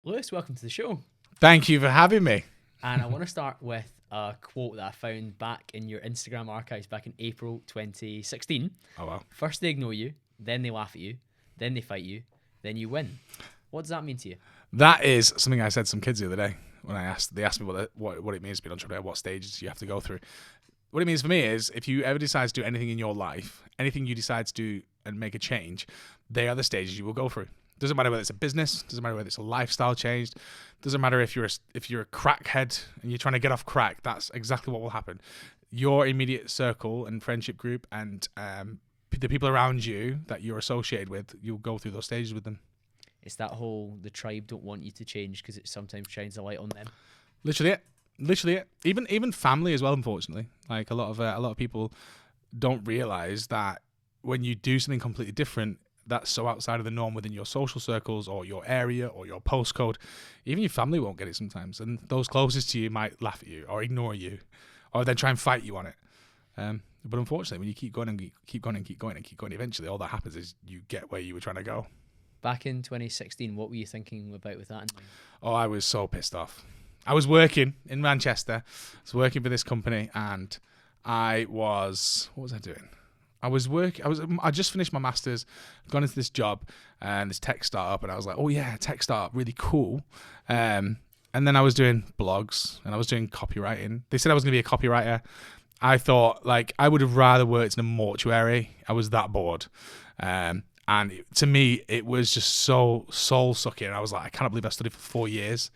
Lewis, welcome to the show. Thank you for having me. And I want to start with a quote that I found back in your Instagram archives back in April 2016. Oh, wow. First they ignore you, then they laugh at you, then they fight you, then you win. What does that mean to you? That is something I said to some kids the other day when they asked me what it means to be an entrepreneur, what stages you have to go through. What it means for me is if you ever decide to do anything in your life, anything you decide to do and make a change, they are the stages you will go through. Doesn't matter whether it's a business, doesn't matter whether it's a lifestyle change, doesn't matter if you're a crackhead and you're trying to get off crack. That's exactly what will happen. Your immediate circle and friendship group and the people around you that you're associated with, you'll go through those stages with them. It's that whole the tribe don't want you to change because it sometimes shines a light on them. Literally it. Even family as well. Unfortunately, like a lot of people don't realize that when you do something completely different, that's so outside of the norm within your social circles or your area or your postcode, even your family won't get it sometimes, and those closest to you might laugh at you or ignore you, or then try and fight you on it. But unfortunately, when you keep going and keep going and keep going and keep going, eventually all that happens is you get where you were trying to go. Back in 2016, what were you thinking about with that in mind? Oh, I was so pissed off. I was working in Manchester. I was working for this company, and what was I doing? I just finished my master's, gone into this job and this tech startup, and I was like, oh yeah, tech startup, really cool. And then I was doing blogs and I was doing copywriting. They said I was going to be a copywriter. I thought, like, I would have rather worked in a mortuary. I was that bored. And to me, it was just so soul sucking. I was like, I cannot believe I studied for 4 years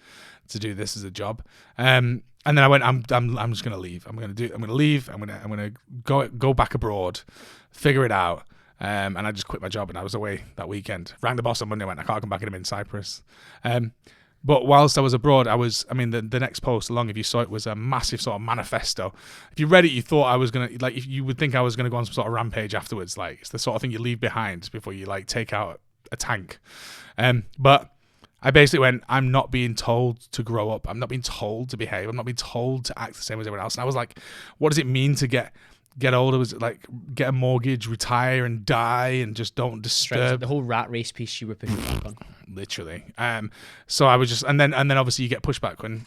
to do this as a job. And then I went, I'm just gonna leave. I'm gonna leave. I'm gonna go back abroad, figure it out. And I just quit my job and I was away that weekend. Rang the boss on Monday, went, I can't come back in. I'm in Cyprus. But whilst I was abroad, the next post along, if you saw it, was a massive sort of manifesto. If you read it, you thought I was going to, like, if you would think I was going to go on some sort of rampage afterwards. Like, it's the sort of thing you leave behind before you, like, take out a tank. But I basically went, I'm not being told to grow up. I'm not being told to behave. I'm not being told to act the same as everyone else. And I was like, what does it mean to get older? Was it like get a mortgage, retire and die and just don't disturb? The whole rat race piece you were pushing back on. Literally. So I was just, and then obviously you get pushback when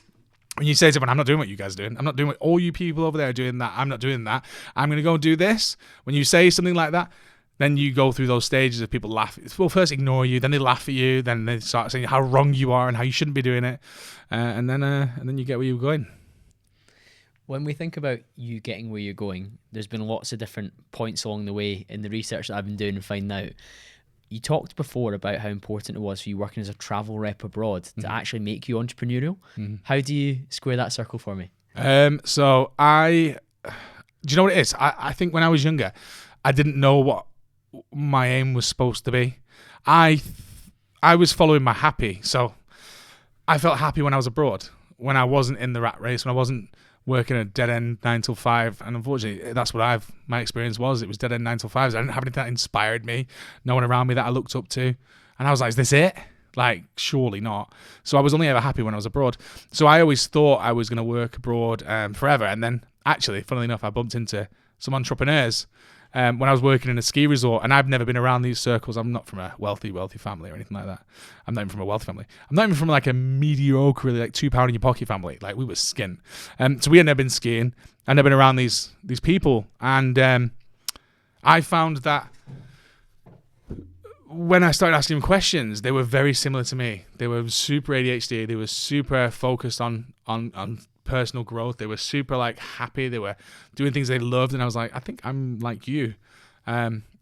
you say to everyone, I'm not doing what you guys are doing. I'm not doing what all you people over there are doing that. I'm not doing that. I'm going to go and do this. When you say something like that, then you go through those stages of people laugh. Well, first ignore you, then they laugh at you, then they start saying how wrong you are and how you shouldn't be doing it. And then you get where you're going. When we think about you getting where you're going, there's been lots of different points along the way in the research that I've been doing and finding out. You talked before about how important it was for you working as a travel rep abroad to actually make you entrepreneurial. How do you square that circle for me? Do you know what it is? I think when I was younger, I didn't know what my aim was supposed to be. I was following my happy. So I felt happy when I was abroad, when I wasn't in the rat race, when I wasn't working a dead end 9 till 5, and unfortunately that's what my experience was. It was dead end 9 till 5s. I didn't have anything that inspired me, no one around me that I looked up to, and I was like, is this it? Like, surely not. So I was only ever happy when I was abroad. So I always thought I was going to work abroad forever, and then actually, funnily enough, I bumped into some entrepreneurs when I was working in a ski resort, and I've never been around these circles. I'm not from a wealthy family or anything like that. I'm not even from a wealthy family. I'm not even from like a mediocre, like £2 in your pocket family. Like, we were skin. So we had never been skiing. I'd never been around these people. And I found that when I started asking them questions, they were very similar to me. They were super ADHD. They were super focused on personal growth. They were super like happy. They were doing things they loved, and I was like, I think I'm like you.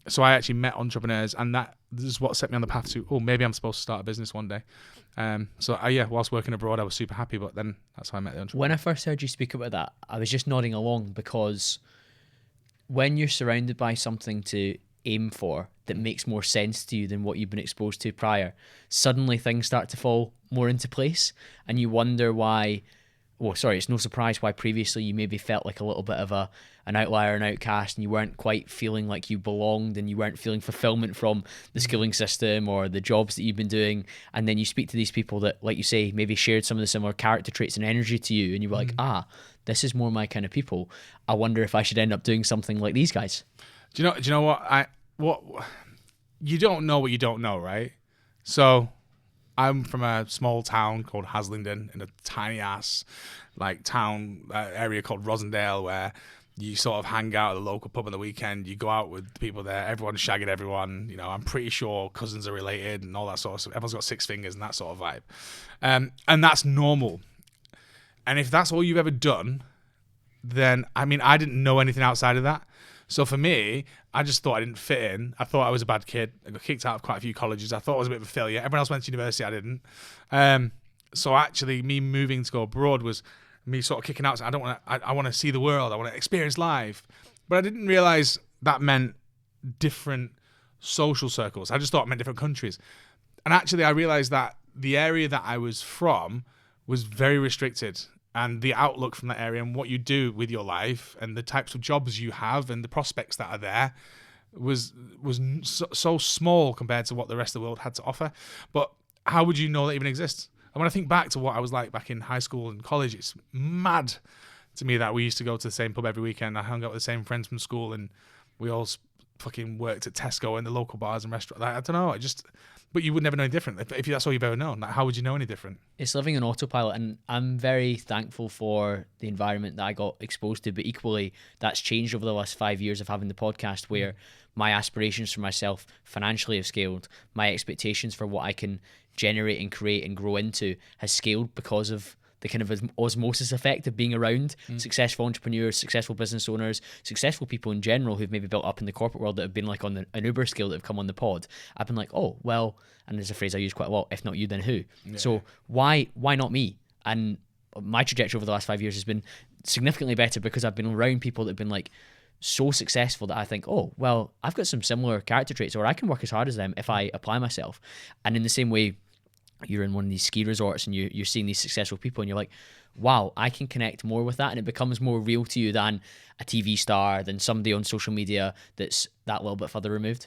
So I actually met entrepreneurs, and this is what set me on the path to, maybe I'm supposed to start a business one day. Whilst working abroad, I was super happy, but then that's how I met the entrepreneur. When I first heard you speak about that, I was just nodding along, because when you're surrounded by something to aim for that makes more sense to you than what you've been exposed to prior, suddenly things start to fall more into place, and you wonder why. Well, sorry, it's no surprise why previously you maybe felt like a little bit of an outlier, an outcast, and you weren't quite feeling like you belonged, and you weren't feeling fulfillment from the schooling system or the jobs that you've been doing. And then you speak to these people that, like you say, maybe shared some of the similar character traits and energy to you, and you were like, this is more my kind of people. I wonder if I should end up doing something like these guys. Do you know what? You don't know what you don't know, right? So I'm from a small town called Haslingden in a tiny ass town area called Rosendale, where you sort of hang out at the local pub on the weekend. You go out with the people there. Everyone's shagging everyone. You know, I'm pretty sure cousins are related and all that sort of stuff. Everyone's got 6 fingers and that sort of vibe. And that's normal. And if that's all you've ever done, then, I mean, I didn't know anything outside of that. So for me, I just thought I didn't fit in. I thought I was a bad kid. I got kicked out of quite a few colleges. I thought I was a bit of a failure. Everyone else went to university. I didn't. So actually, me moving to go abroad was me sort of kicking out. I don't want to. I want to see the world. I want to experience life. But I didn't realize that meant different social circles. I just thought it meant different countries. And actually, I realized that the area that I was from was very restricted, and the outlook from that area and what you do with your life and the types of jobs you have and the prospects that are there was so small compared to what the rest of the world had to offer. But how would you know that even exists? And when I think back to what I was like back in high school and college, it's mad to me that we used to go to the same pub every weekend. I hung out with the same friends from school, and we all fucking worked at Tesco and the local bars and restaurants. I don't know. But you would never know any different if that's all you've ever known. How would you know any different? It's living on autopilot, and I'm very thankful for the environment that I got exposed to. But equally, that's changed over the last 5 years of having the podcast, where my aspirations for myself financially have scaled. My expectations for what I can generate and create and grow into has scaled because of the kind of osmosis effect of being around successful entrepreneurs, successful business owners, successful people in general who've maybe built up in the corporate world that have been like on an Uber scale that have come on the pod. I've been like, oh, well, and there's a phrase I use quite a lot, if not you, then who? Yeah. So why not me? And my trajectory over the last 5 years has been significantly better because I've been around people that have been like so successful that I think, oh, well, I've got some similar character traits, or I can work as hard as them if I apply myself. And in the same way, you're in one of these ski resorts and you're seeing these successful people and you're like, wow, I can connect more with that, and it becomes more real to you than a TV star, than somebody on social media that's that little bit further removed.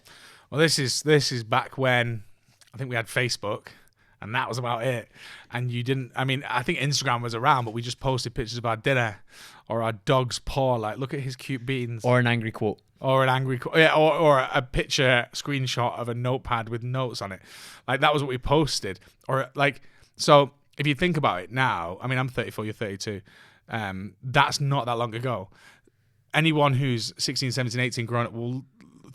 Well, this is back when I think we had Facebook, and that was about it. And you didn't, I mean, I think Instagram was around, but we just posted pictures of our dinner or our dog's paw, like, look at his cute beans. Or an angry quote. Or an angry quote. Yeah, or a picture screenshot of a notepad with notes on it. Like, that was what we posted. Or, like, so if you think about it now, I mean, I'm 34, you're 32. That's not that long ago. Anyone who's 16, 17, 18 grown up will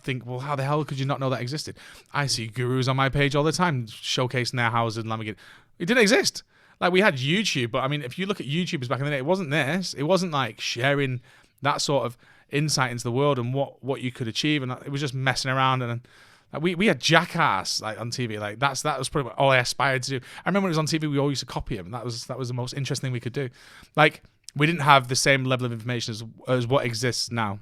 think, well, how the hell could you not know that existed? I see gurus on my page all the time showcasing their houses and Lamborghini. It didn't exist. Like, we had YouTube, but I mean, if you look at YouTubers back in the day, it wasn't this. It wasn't like sharing that sort of insight into the world and what you could achieve, and it was just messing around. And we had Jackass like on TV. Like that was pretty much all I aspired to do. I remember when it was on TV, we all used to copy him. That was the most interesting thing we could do. Like, we didn't have the same level of information as what exists now.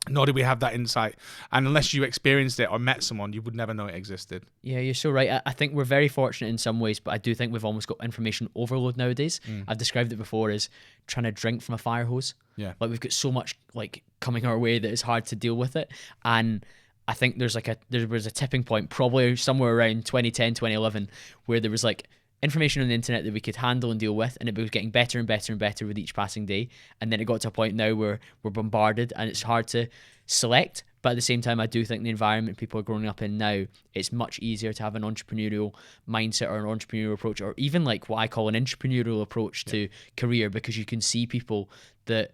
Nor did we have that insight. And unless you experienced it or met someone, you would never know it existed. Yeah, you're so right. I think we're very fortunate in some ways, but I do think we've almost got information overload nowadays. I've described it before as trying to drink from a fire hose. Yeah. Like, we've got so much like coming our way that it's hard to deal with it. And I think there was a tipping point probably somewhere around 2010, 2011, where there was like information on the internet that we could handle and deal with, and it was getting better and better and better with each passing day. And then it got to a point now where we're bombarded and it's hard to select. But at the same time, I do think the environment people are growing up in now, it's much easier to have an entrepreneurial mindset or an entrepreneurial approach, or even like what I call an entrepreneurial approach to career, because you can see people that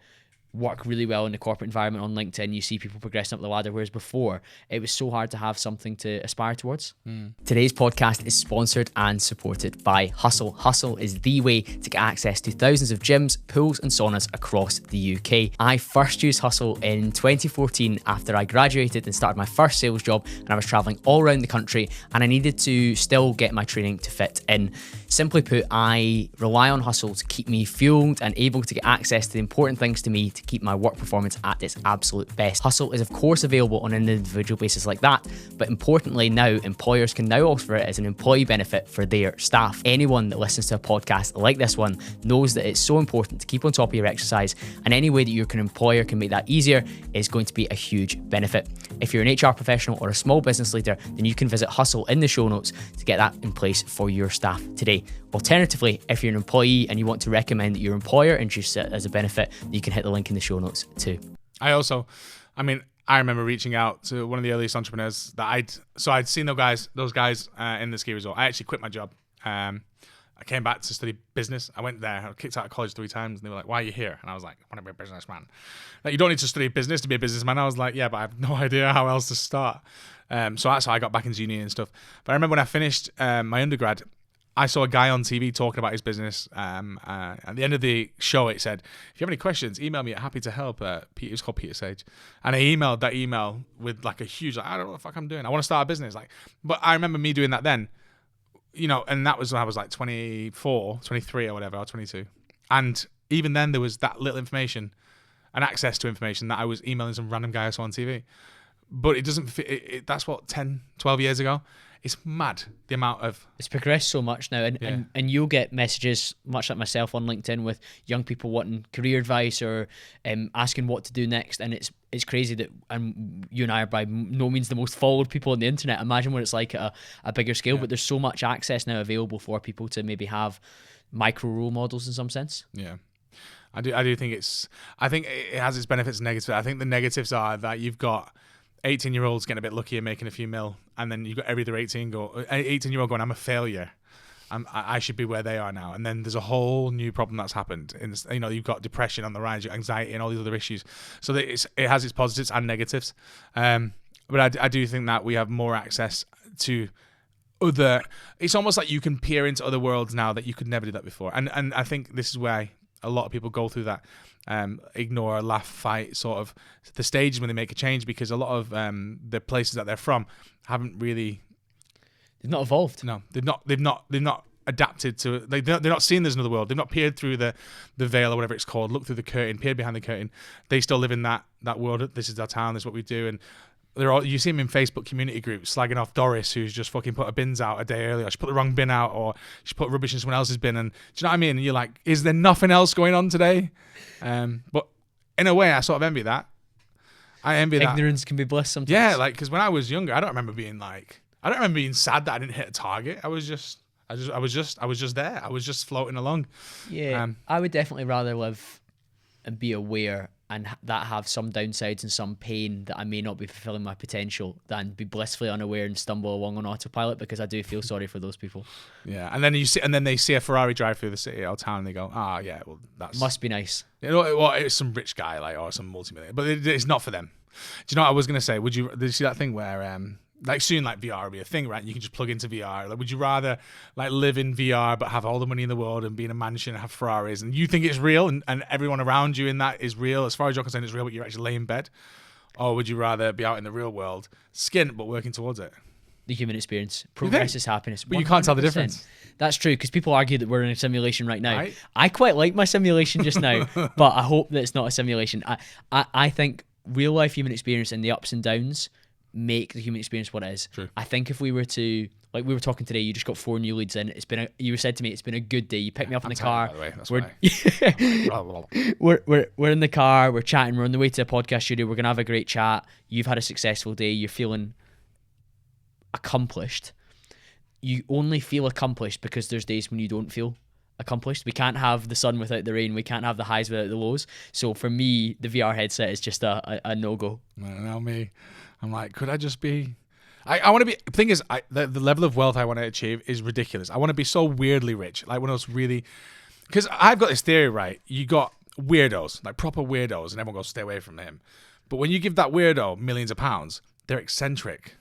work really well in the corporate environment on LinkedIn. You see people progressing up the ladder, whereas before it was so hard to have something to aspire towards. Today's podcast is sponsored and supported by Hussel. Hussel is the way to get access to thousands of gyms, pools and saunas across the UK. I first used Hussel in 2014 after I graduated and started my first sales job, and I was traveling all around the country and I needed to still get my training to fit in. Simply put, I rely on Hussel to keep me fueled and able to get access to the important things to me to keep my work performance at its absolute best. Hussel is of course available on an individual basis like that, but importantly now, employers can now offer it as an employee benefit for their staff. Anyone that listens to a podcast like this one knows that it's so important to keep on top of your exercise, and any way that your employer can make that easier is going to be a huge benefit. If you're an HR professional or a small business leader, then you can visit Hussel in the show notes to get that in place for your staff today. Alternatively, if you're an employee and you want to recommend that your employer introduce it as a benefit, you can hit the link in the show notes too. I remember reaching out to one of the earliest entrepreneurs that I'd seen those guys in the ski resort. I actually quit my job I came back to study business. I went there. I kicked out of college 3 times, and they were like, "Why are you here?" And I was like, "I want to be a businessman." Like, you don't need to study business to be a businessman. I was like, "Yeah, but I have no idea how else to start." So that's how I got back into uni and stuff. But I remember when I finished my undergrad, I saw a guy on TV talking about his business. At the end of the show, it said, "If you have any questions, email me at Happy to Help." Peter, it's called Peter Sage, and I emailed that email with like a huge, like, I don't know what the fuck I'm doing. I want to start a business. Like, but I remember me doing that then, and that was when I was like 24, 23 or whatever, or 22. And even then, there was that little information and access to information that I was emailing some random guy I saw on TV. But it doesn't fit. That's what, 10, 12 years ago. It's mad, the amount of... It's progressed so much now, and you'll get messages, much like myself, on LinkedIn with young people wanting career advice or asking what to do next, and it's crazy that, and you and I are by no means the most followed people on the internet. Imagine what it's like at a bigger scale, but there's so much access now available for people to maybe have micro role models in some sense. Yeah. I do think I think it has its benefits and negatives. I think the negatives are that you've got 18-year-olds getting a bit lucky and making a few mil, and then you've got every other 18-year-old going, "I'm a failure. I should be where they are now." And then there's a whole new problem that's happened. You've got depression on the rise, anxiety, and all these other issues. So it has its positives and negatives. But I do think that we have more access to other... It's almost like you can peer into other worlds now that you could never do that before. And I think this is where a lot of people go through that ignore, laugh, fight sort of the stages when they make a change, because a lot of the places that they're from haven't really... They've not evolved. No, they've not adapted to it. They're not seeing there's another world. They've not peered through the veil or whatever it's called, looked through the curtain, peered behind the curtain. They still live in that world. This is our town, this is what we do. And you see them in Facebook community groups slagging off Doris, who's just fucking put her bins out a day earlier. She put the wrong bin out, or she put rubbish in someone else's bin. And do you know what I mean? And you're like, is there nothing else going on today? But in a way, I sort of envy that. I envy that. Ignorance can be bliss sometimes. Yeah, like, because when I was younger, I don't remember being sad that I didn't hit a target. I was just there. I was just floating along. Yeah, I would definitely rather live and be aware and that have some downsides and some pain that I may not be fulfilling my potential than be blissfully unaware and stumble along on autopilot, because I do feel sorry for those people. Yeah, and then they see a Ferrari drive through the city or town and they go, yeah, well, that's... Must be nice. It's some rich guy, like, or some multimillionaire, but it's not for them. Do you know what I was going to say? Did you see that thing where... like soon, like VR will be a thing, right? You can just plug into VR. Like, would you rather like live in VR but have all the money in the world and be in a mansion and have Ferraris, and you think it's real, and everyone around you in that is real, as far as you're concerned, it's real, but you're actually laying in bed? Or would you rather be out in the real world, skint but working towards it? The human experience. Progress is happiness. 100%. But you can't tell the difference. That's true, because people argue that we're in a simulation right now. Right? I quite like my simulation just now, but I hope that it's not a simulation. I think real life human experience and the ups and downs make the human experience what it is. True. I think if we were to, like we were talking today, you just got 4 new leads in. You said to me, it's been a good day. You picked me up in the car. By the way, that's we're in the car, we're chatting, we're on the way to a podcast studio, we're gonna have a great chat. You've had a successful day, you're feeling accomplished. You only feel accomplished because there's days when you don't feel accomplished. We can't have the sun without the rain. We can't have the highs without the lows. So for me, the VR headset is just a no-go. Now me, I'm like, could I just be... I want to be... The thing is, the level of wealth I want to achieve is ridiculous. I want to be so weirdly rich. Like, one of those really... Because I've got this theory, right? You got weirdos, like proper weirdos, and everyone goes, stay away from him. But when you give that weirdo millions of pounds, they're eccentric.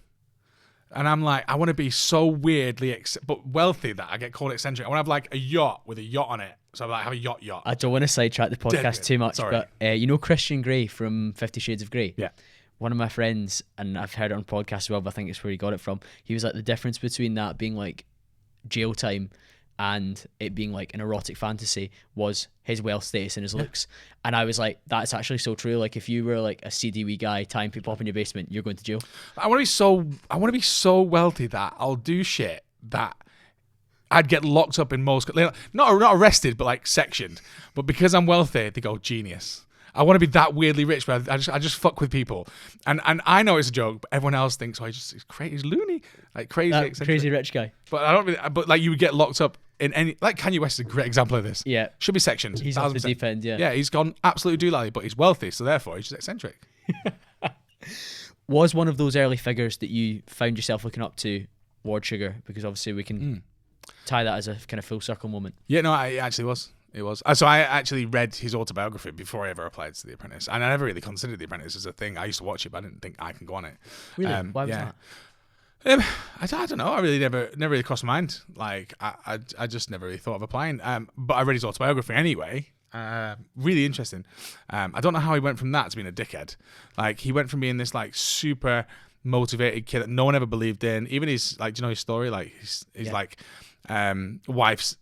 And I'm like, I want to be so weirdly but wealthy that I get called eccentric. I want to have like a yacht with a yacht on it. So I like have a yacht. I don't want to sidetrack the podcast too much, but you know Christian Grey from 50 Shades of Grey? Yeah. One of my friends, and I've heard it on podcasts as well, but I think it's where he got it from. He was like, the difference between that being like jail time and it being like an erotic fantasy was his wealth status and his looks. And I was like, that's actually so true. Like, if you were like a seedy wee guy tying people up in your basement, you're going to jail. I want to be so wealthy that I'll do shit that I'd get locked up in most, not arrested, but like sectioned. But because I'm wealthy, they go, genius. I want to be that weirdly rich, but I just fuck with people, and I know it's a joke, but everyone else thinks, oh, he's crazy, he's loony, like crazy, eccentric. Crazy rich guy. But I don't really. But like, you would get locked up in any, like Kanye West is a great example of this. Yeah, should be sectioned. He's off the deep end. Yeah, he's gone absolutely doolally, but he's wealthy, so therefore he's just eccentric. Was one of those early figures that you found yourself looking up to Ward Sugar? Because obviously we can. tie that as a kind of full circle moment. Yeah, no, it actually was. It was. So I actually read his autobiography before I ever applied to The Apprentice, and I never really considered The Apprentice as a thing. I used to watch it, but I didn't think I can go on it. Really? Why was that? I don't know. I really never really crossed my mind. Like I just never really thought of applying. But I read his autobiography anyway. Really interesting. I don't know how he went from that to being a dickhead. Like he went from being this like super motivated kid that no one ever believed in. Even his like, do you know his story? Like he's like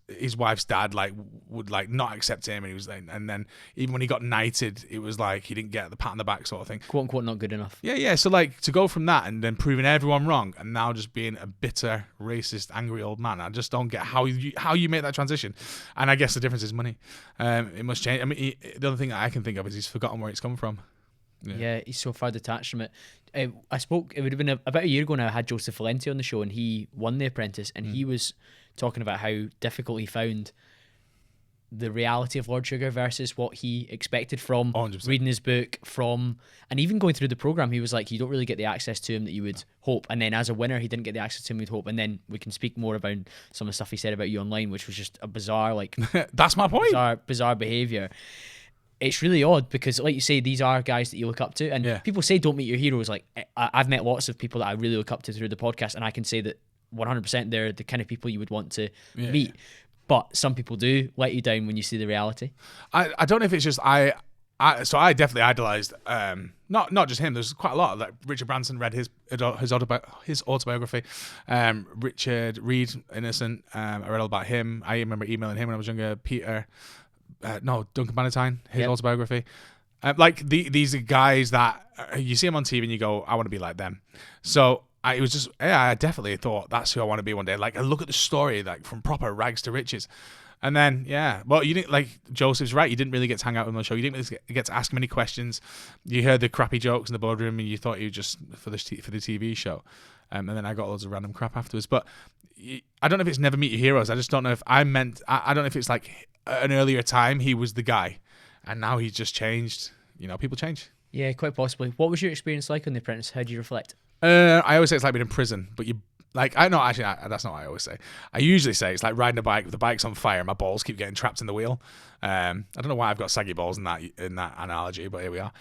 his wife's dad like would like not accept him, and he was like, and then even when he got knighted, it was like he didn't get the pat on the back sort of thing, quote unquote not good enough. Yeah, so like to go from that and then proving everyone wrong and now just being a bitter, racist, angry old man, I just don't get how you make that transition. And I guess the difference is money. It must change. I mean, the other thing that I can think of is he's forgotten where it's come from. Yeah, he's so far detached from it. I spoke, it would have been about a year ago now, I had Joseph Valenti on the show, and he won The Apprentice, and he was talking about how difficult he found the reality of Lord Sugar versus what he expected from 100%. reading his book, and even going through the program. He was like, you don't really get the access to him that you would hope. And then as a winner, he didn't get the access to him you'd hope. And then we can speak more about some of the stuff he said about you online, which was just a bizarre, like that's my point. Bizarre behavior. It's really odd because, like you say, these are guys that you look up to, and people say don't meet your heroes. Like I've met lots of people that I really look up to through the podcast, and I can say that 100% they're the kind of people you would want to meet. But some people do let you down when you see the reality. I don't know if it's just so I definitely idolized not just him. There's quite a lot. Like Richard Branson read his autobiography. Richard Reed, Innocent. I read all about him. I remember emailing him when I was younger. Duncan Bannatyne, his autobiography. Like these are guys that you see them on TV and you go, I want to be like them. So I definitely thought that's who I want to be one day. Like I look at the story, like from proper rags to riches. And then, well, you didn't, like, Joseph's right. You didn't really get to hang out with him on the show. You didn't really get to ask him any questions. You heard the crappy jokes in the boardroom and you thought you were just for the TV show. And then I got loads of random crap afterwards. But I don't know if it's never meet your heroes. I just don't know if I don't know if it's like an earlier time he was the guy and now he's just changed. You know, people change. Yeah, quite possibly. What was your experience like on The Apprentice? How do you reflect? I always say it's like being in prison, but that's not what I always say. I usually say it's like riding a bike with the bike's on fire and my balls keep getting trapped in the wheel. I don't know why I've got saggy balls in that analogy, but here we are.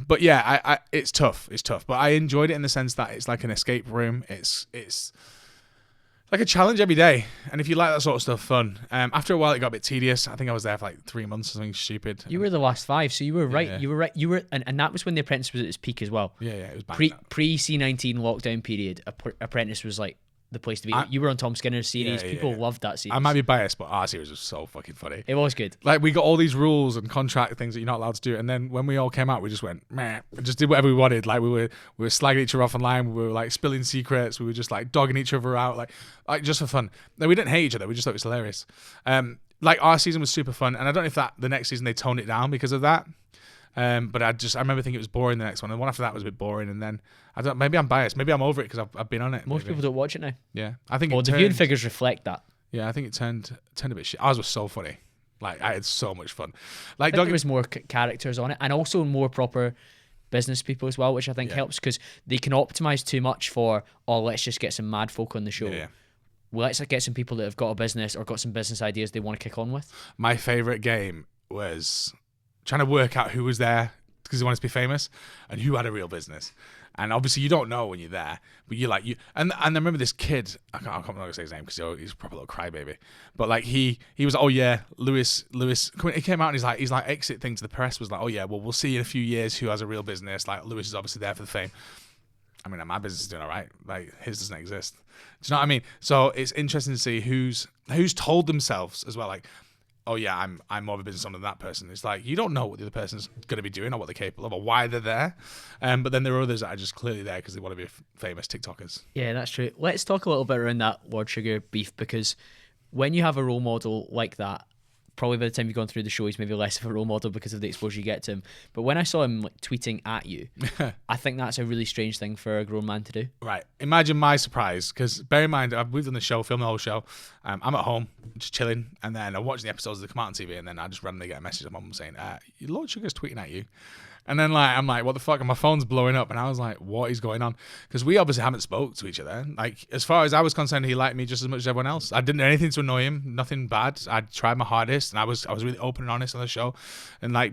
But yeah, it's tough. It's tough, but I enjoyed it in the sense that it's like an escape room. It's like a challenge every day, and if you like that sort of stuff, fun. After a while, it got a bit tedious. I think I was there for like 3 months or something stupid. You were the last 5, so you were right. Yeah. You were, and that was when The Apprentice was at its peak as well. Yeah, it was bad. Pre C-19 lockdown period, Apprentice was like the place to be. You were on Tom Skinner's series. People loved that series. I might be biased, but our series was so fucking funny. It was good. Like we got all these rules and contract things that you're not allowed to do, and then when we all came out, we just went meh, and just did whatever we wanted. Like we were slagging each other off online. We were like spilling secrets. We were just like dogging each other out, like just for fun. No, we didn't hate each other. We just thought it was hilarious. Like our season was super fun, and I don't know if that the next season they toned it down because of that. But I remember thinking it was boring the next one, and the one after that was a bit boring, and then maybe I'm biased, maybe I'm over it because I've been on it. Most people don't watch it now. Yeah, I think. Well, the viewing figures reflect that. Yeah, I think it turned a bit shit. Ours was so funny. Like I had so much fun. Like there was more characters on it, and also more proper business people as well, which I think helps because they can optimize too much for let's just get some mad folk on the show. Yeah. Well, let's get some people that have got a business or got some business ideas they want to kick on with. My favorite game was trying to work out who was there because they wanted to be famous and who had a real business. And obviously you don't know when you're there, but and I remember this kid, I'm not gonna say his name because he's a proper little crybaby, but like he was Lewis. He came out and he's like exit thing to the press was like, we'll see in a few years who has a real business. Like Lewis is obviously there for the fame. I mean, my business is doing all right. Like his doesn't exist. Do you know what I mean? So it's interesting to see who's told themselves as well. Like, I'm more of a business owner than that person. It's like you don't know what the other person's going to be doing or what they're capable of or why they're there. But then there are others that are just clearly there because they want to be famous TikTokers. Yeah, that's true. Let's talk a little bit around that Lord Sugar beef because when you have a role model like that, probably by the time you've gone through the show, he's maybe less of a role model because of the exposure you get to him. But when I saw him like tweeting at you, I think that's a really strange thing for a grown man to do. Right. Imagine my surprise, because bear in mind, we've done the show, filmed the whole show. I'm at home, just chilling, and then I'm watching the episodes that come out on TV, and then I just randomly get a message from my mum saying, Lord Sugar's tweeting at you. And then like I'm like, what the fuck? And my phone's blowing up, and I was like, what is going on? Because we obviously haven't spoke to each other. Like as far as I was concerned, he liked me just as much as everyone else. I didn't do anything to annoy him, nothing bad. I tried my hardest, and I was really open and honest on the show. And like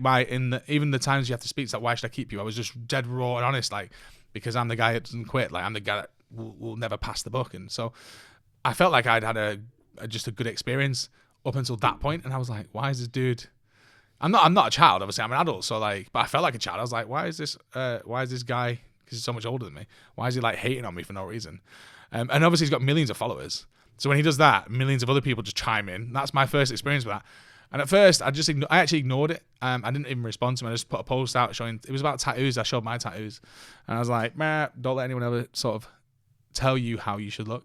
even the times you have to speak, it's like, why should I keep you? I was just dead raw and honest, like because I'm the guy that doesn't quit. Like I'm the guy that will never pass the buck. And so I felt like I'd had just a good experience up until that point, and I was like, why is this dude? I'm not a child, obviously. I'm an adult, so like, but I felt like a child. I was like, why is this guy? Because he's so much older than me. Why is he like hating on me for no reason? And obviously he's got millions of followers. So when he does that, millions of other people just chime in. That's my first experience with that. And at first, I actually ignored it. I didn't even respond to him. I just put a post out showing it was about tattoos. I showed my tattoos, and I was like, "Man, don't let anyone ever sort of tell you how you should look."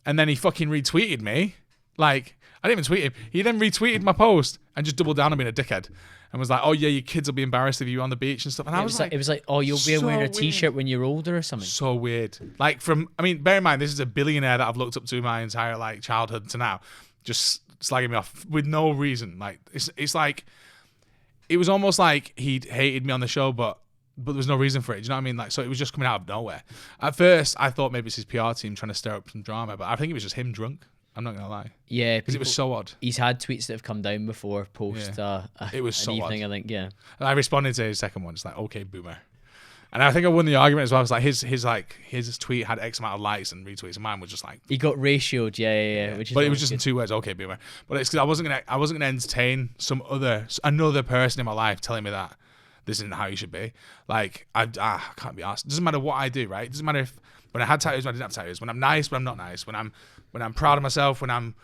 And then he fucking retweeted me. Like, I didn't even tweet him. He then retweeted my post and just doubled down on being a dickhead and was like, "Oh yeah, your kids will be embarrassed if you're on the beach and stuff." And I was like, it was like, "Oh, you'll be wearing a t-shirt when you're older or something." So weird. Like bear in mind, this is a billionaire that I've looked up to my entire like childhood to now, just slagging me off with no reason. Like it's like it was almost like he'd hated me on the show, but there was no reason for it. Do you know what I mean? Like, so it was just coming out of nowhere. At first, I thought maybe it's his PR team trying to stir up some drama, but I think it was just him drunk. I'm not gonna lie. Yeah, because it was so odd. He's had tweets that have come down before post. It was so an evening, odd. I think. Yeah. And I responded to his second one. It's like, okay, boomer. And I think I won the argument as well. It's like his tweet had X amount of likes and retweets, and mine was just like he got ratioed. Yeah. Which is but it was just in 2 words. Okay, boomer. But it's because I wasn't gonna entertain another person in my life telling me that this isn't how you should be. Like I can't be asked. It doesn't matter what I do, right? It doesn't matter if when I had tattoos, when I didn't have tattoos, when I'm nice, when I'm not nice, when I'm proud of myself, when I'm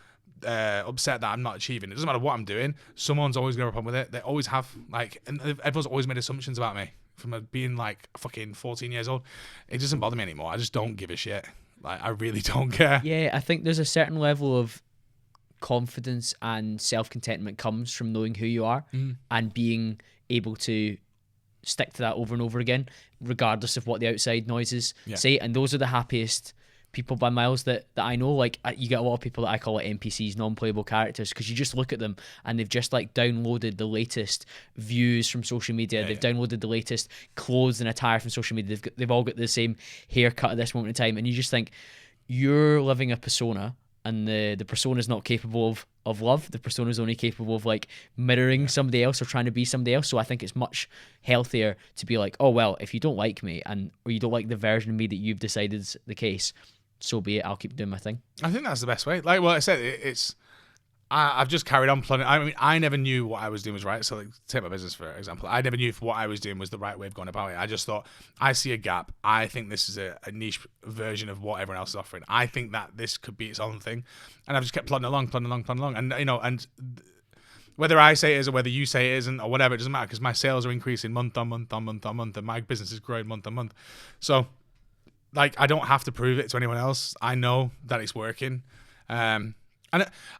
upset that I'm not achieving. It doesn't matter what I'm doing. Someone's always gonna have a problem with it. They always have. Like, and everyone's always made assumptions about me from being like fucking 14 years old. It doesn't bother me anymore. I just don't give a shit. Like, I really don't care. Yeah, I think there's a certain level of confidence and self-contentment comes from knowing who you are and being able to stick to that over and over again, regardless of what the outside noises say. And those are the happiest people by miles that I know. Like, you get a lot of people that I call it NPCs, non-playable characters, because you just look at them and they've just like downloaded the latest views from social media. They've downloaded the latest clothes and attire from social media. They've all got the same haircut at this moment in time, and you just think you're living a persona, and the persona is not capable of love. The persona is only capable of like mirroring somebody else or trying to be somebody else. So I think it's much healthier to be like, oh well, if you don't like me or you don't like the version of me that you've decided is the case, so be it. I'll keep doing my thing. I think that's the best way. Like, well, I said, I've just carried on plodding. I mean, I never knew what I was doing was right. So, like, take my business for example. I never knew if what I was doing was the right way of going about it. I just thought, I see a gap. I think this is a niche version of what everyone else is offering. I think that this could be its own thing, and I've just kept plodding along, and whether I say it is or whether you say it isn't or whatever, it doesn't matter because my sales are increasing month on month, and my business is growing month on month. So, like, I don't have to prove it to anyone else. I know that it's working. And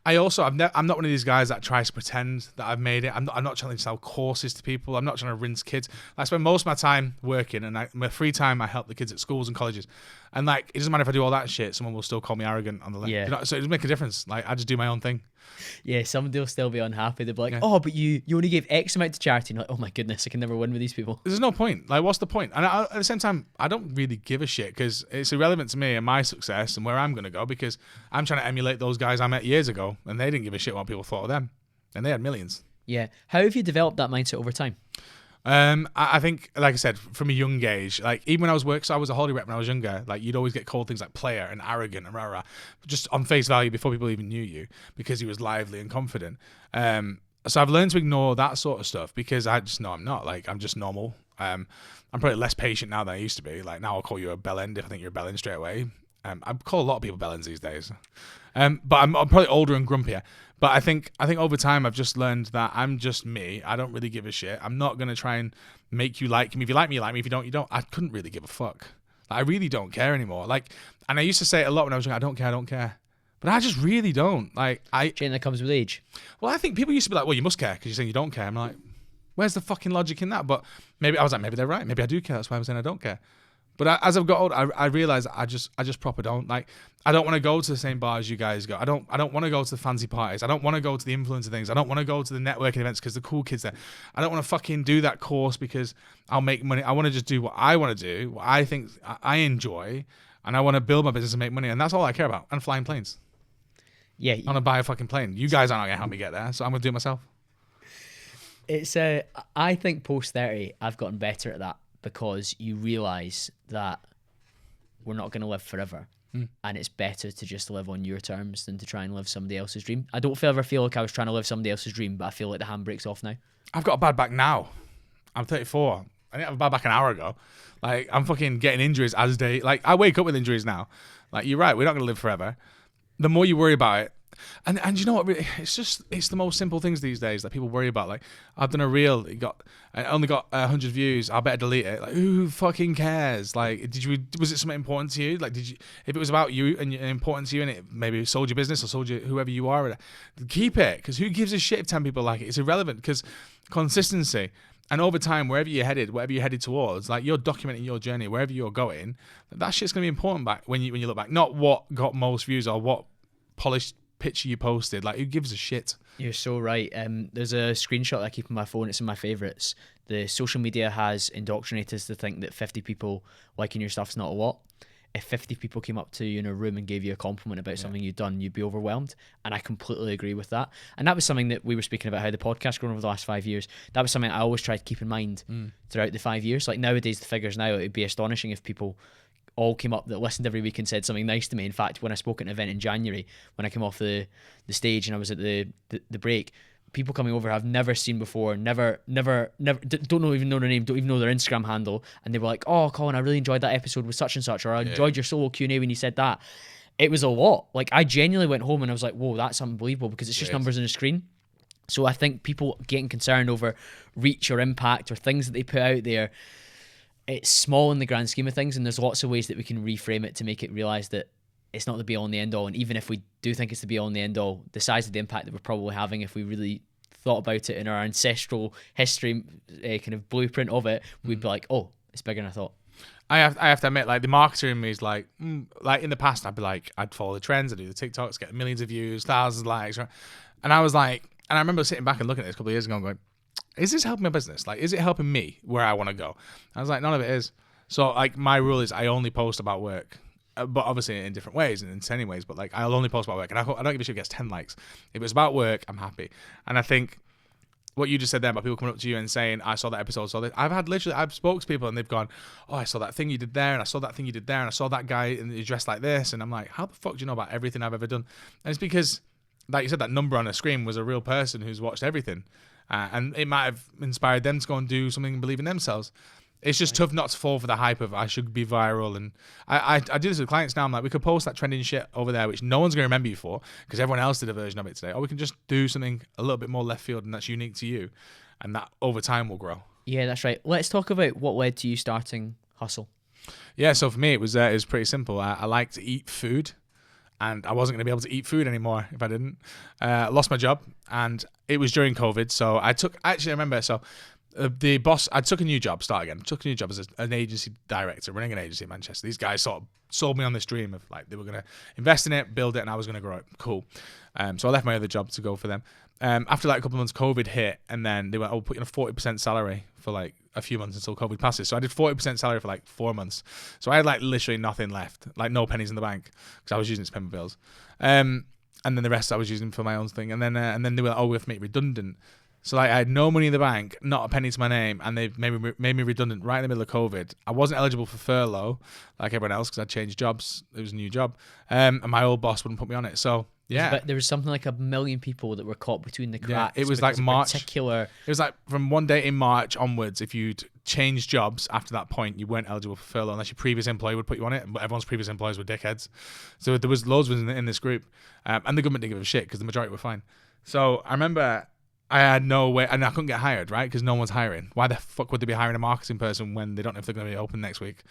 I also, I'm not one of these guys that tries to pretend that I've made it. I'm not trying to sell courses to people. I'm not trying to rinse kids. I spend most of my time working, and my free time I help the kids at schools and colleges. And like, it doesn't matter if I do all that shit. Someone will still call me arrogant on the left. Yeah. So it doesn't make a difference. Like, I just do my own thing. Yeah, somebody will still be unhappy. They'll be like, oh, but you only gave X amount to charity. And you're like, oh my goodness, I can never win with these people. There's no point. Like, what's the point? And at the same time, I don't really give a shit because it's irrelevant to me and my success and where I'm going to go because I'm trying to emulate those guys I met years ago and they didn't give a shit what people thought of them. And they had millions. Yeah. How have you developed that mindset over time? I think, like I said, from a young age, like even when I was so I was a holiday rep when I was younger, like you'd always get called things like player and arrogant and rah, just on face value before people even knew you because he was lively and confident. So I've learned to ignore that sort of stuff because I just know I'm not. Like, I'm just normal. I'm probably less patient now than I used to be. Like, now I'll call you a bellend if I think you're a bellend straight away. I call a lot of people bellends these days. But I'm probably older and grumpier. But I think over time I've just learned that I'm just me. I don't really give a shit. I'm not going to try and make you like me. If you like me, you like me. If you don't, you don't. I couldn't really give a fuck. Like, I really don't care anymore. Like, and I used to say it a lot when I was young. I don't care. But I just really don't. Like, Chain that comes with age. Well, I think people used to be like, well, you must care because you're saying you don't care. I'm like, where's the fucking logic in that? But maybe I was like, maybe they're right. Maybe I do care. That's why I'm saying I don't care. But as I've got older, I realize I just proper don't like. I don't want to go to the same bars you guys go. I don't want to go to the fancy parties. I don't want to go to the influencer things. I don't want to go to the networking events because the cool kids there. I don't want to fucking do that course because I'll make money. I want to just do what I want to do, what I think I enjoy, and I want to build my business and make money. And that's all I care about. And flying planes. Yeah, I want to buy a fucking plane. You guys aren't going to help me get there, so I'm going to do it myself. it's I think post 30, I've gotten better at that because you realise that we're not going to live forever. And it's better to just live on your terms than to try and live somebody else's dream. I don't ever feel like I was trying to live somebody else's dream, but I feel like the handbrake's off now. I've got a bad back now. I'm 34. I didn't have a bad back an hour ago. Like, I'm fucking getting injuries as day. Like, I wake up with injuries now. Like, you're right. We're not going to live forever. The more you worry about it, and you know what? It's the most simple things these days that people worry about. Like, I've done a reel. I only got 100 views. I better delete it. Like, who fucking cares? Like, was it something important to you? Like, if it was about you and important to you, and it maybe sold your business or sold you whoever you are, keep it. Because who gives a shit if 10 people like it? It's irrelevant. Because consistency. And over time, whatever you're headed towards, like you're documenting your journey, wherever you're going, that shit's gonna be important back when you look back. Not what got most views or what polished picture you posted. Like, who gives a shit? You're so right. There's a screenshot that I keep on my phone. It's in my favourites. The social media has indoctrinated us to think that 50 people liking your stuff's not a lot. If 50 people came up to you in a room and gave you a compliment about something you'd done, you'd be overwhelmed. And I completely agree with that. And that was something that we were speaking about, how the podcast grown over the last 5 years. That was something I always tried to keep in mind throughout the 5 years. Like nowadays, the figures now, it would be astonishing if people all came up that listened every week and said something nice to me. In fact, when I spoke at an event in January, when I came off the stage and I was at the break, people coming over I've never seen before, never, even know their name, don't even know their Instagram handle, and they were like, "Oh, Colin, I really enjoyed that episode with such and such," or "I enjoyed your solo Q&A when you said that." It was a lot. Like, I genuinely went home and I was like, "Whoa, that's unbelievable," because it's just numbers on a screen. So I think people getting concerned over reach or impact or things that they put out there, it's small in the grand scheme of things, and there's lots of ways that we can reframe it to make it realize that it's not the be all and the end all. And even if we do think it's the be all and the end all, the size of the impact that we're probably having, if we really thought about it in our ancestral history kind of blueprint of it, we'd be like, "Oh, it's bigger than I thought." I have to admit, like, the marketer in me is like in the past, I'd be like, I'd follow the trends, I'd do the TikToks, get millions of views, thousands of likes, right? And I was like, and I remember sitting back and looking at this a couple of years ago and going, is this helping my business? Like, is it helping me where I want to go? I was like, none of it is. So, like, my rule is I only post about work, but obviously in different ways and in so many ways. But like, I'll only post about work, and I don't give a shit if it gets 10 likes. If it's about work, I'm happy. And I think what you just said there about people coming up to you and saying, "I saw that episode, saw this." I've spoke to people and they've gone, "Oh, I saw that thing you did there, and I saw that thing you did there, and I saw that guy and he dressed like this," and I'm like, "How the fuck do you know about everything I've ever done?" And it's because, like you said, that number on a screen was a real person who's watched everything. And it might have inspired them to go and do something and believe in themselves. It's just tough not to fall for the hype of I should be viral. And I do this with clients now. I'm like, we could post that trending shit over there, which no one's going to remember you for because everyone else did a version of it today. Or we can just do something a little bit more left field and that's unique to you. And that over time will grow. Yeah, that's right. Let's talk about what led to you starting Hussel. Yeah, so for me, it was pretty simple. I like to eat food. And I wasn't going to be able to eat food anymore if I didn't. I lost my job, and it was during COVID. So I remember, the boss, I took a new job, as an agency director, running an agency in Manchester. These guys sort of sold me on this dream of like, they were going to invest in it, build it, and I was going to grow it. Cool. So I left my other job to go for them. After like a couple of months, COVID hit, and then they went, "Oh, we'll put you on a 40% salary for like a few months until COVID passes." So I did 40% salary for like 4 months. So I had like literally nothing left, like no pennies in the bank, because I was using it to pay my bills. And then the rest I was using for my own thing. And then they were like, "Oh, we have to make it redundant." So like I had no money in the bank, not a penny to my name, and they made me redundant right in the middle of COVID. I wasn't eligible for furlough like everyone else because I'd changed jobs. It was a new job, and my old boss wouldn't put me on it. So yeah, there was something like 1 million people that were caught between the cracks. Yeah, it was like March. It was like from one day in March onwards, if you'd changed jobs after that point, you weren't eligible for furlough unless your previous employer would put you on it. But everyone's previous employers were dickheads. So there was loads of us in this group, and the government didn't give a shit because the majority were fine. So I remember I had no way, and I couldn't get hired, right? Because no one's hiring. Why the fuck would they be hiring a marketing person when they don't know if they're going to be open next week?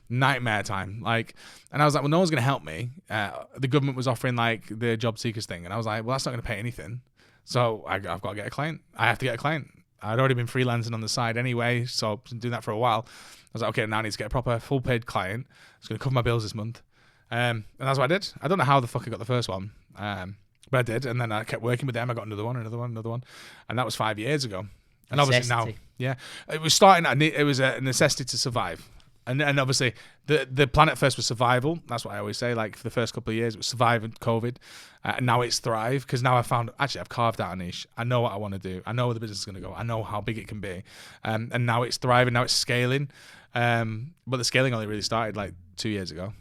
Nightmare time. Like, and I was like, well, no one's going to help me. The government was offering like the job seekers thing, and I was like, well, that's not going to pay anything. So I've got to get a client. I have to get a client. I'd already been freelancing on the side anyway, so I've been doing that for a while. I was like, okay, now I need to get a proper full paid client. It's going to cover my bills this month. And that's what I did. I don't know how the fuck I got the first one, but I did. And then I kept working with them. I got another one. And that was 5 years ago. And obviously now, yeah, it was it was a necessity to survive. And obviously the plan at first was survival. That's what I always say. Like for the first couple of years, it was survive and COVID. And now it's thrive, because now I've carved out a niche. I know what I want to do. I know where the business is going to go. I know how big it can be. And now it's thriving. Now it's scaling. But the scaling only really started like 2 years ago.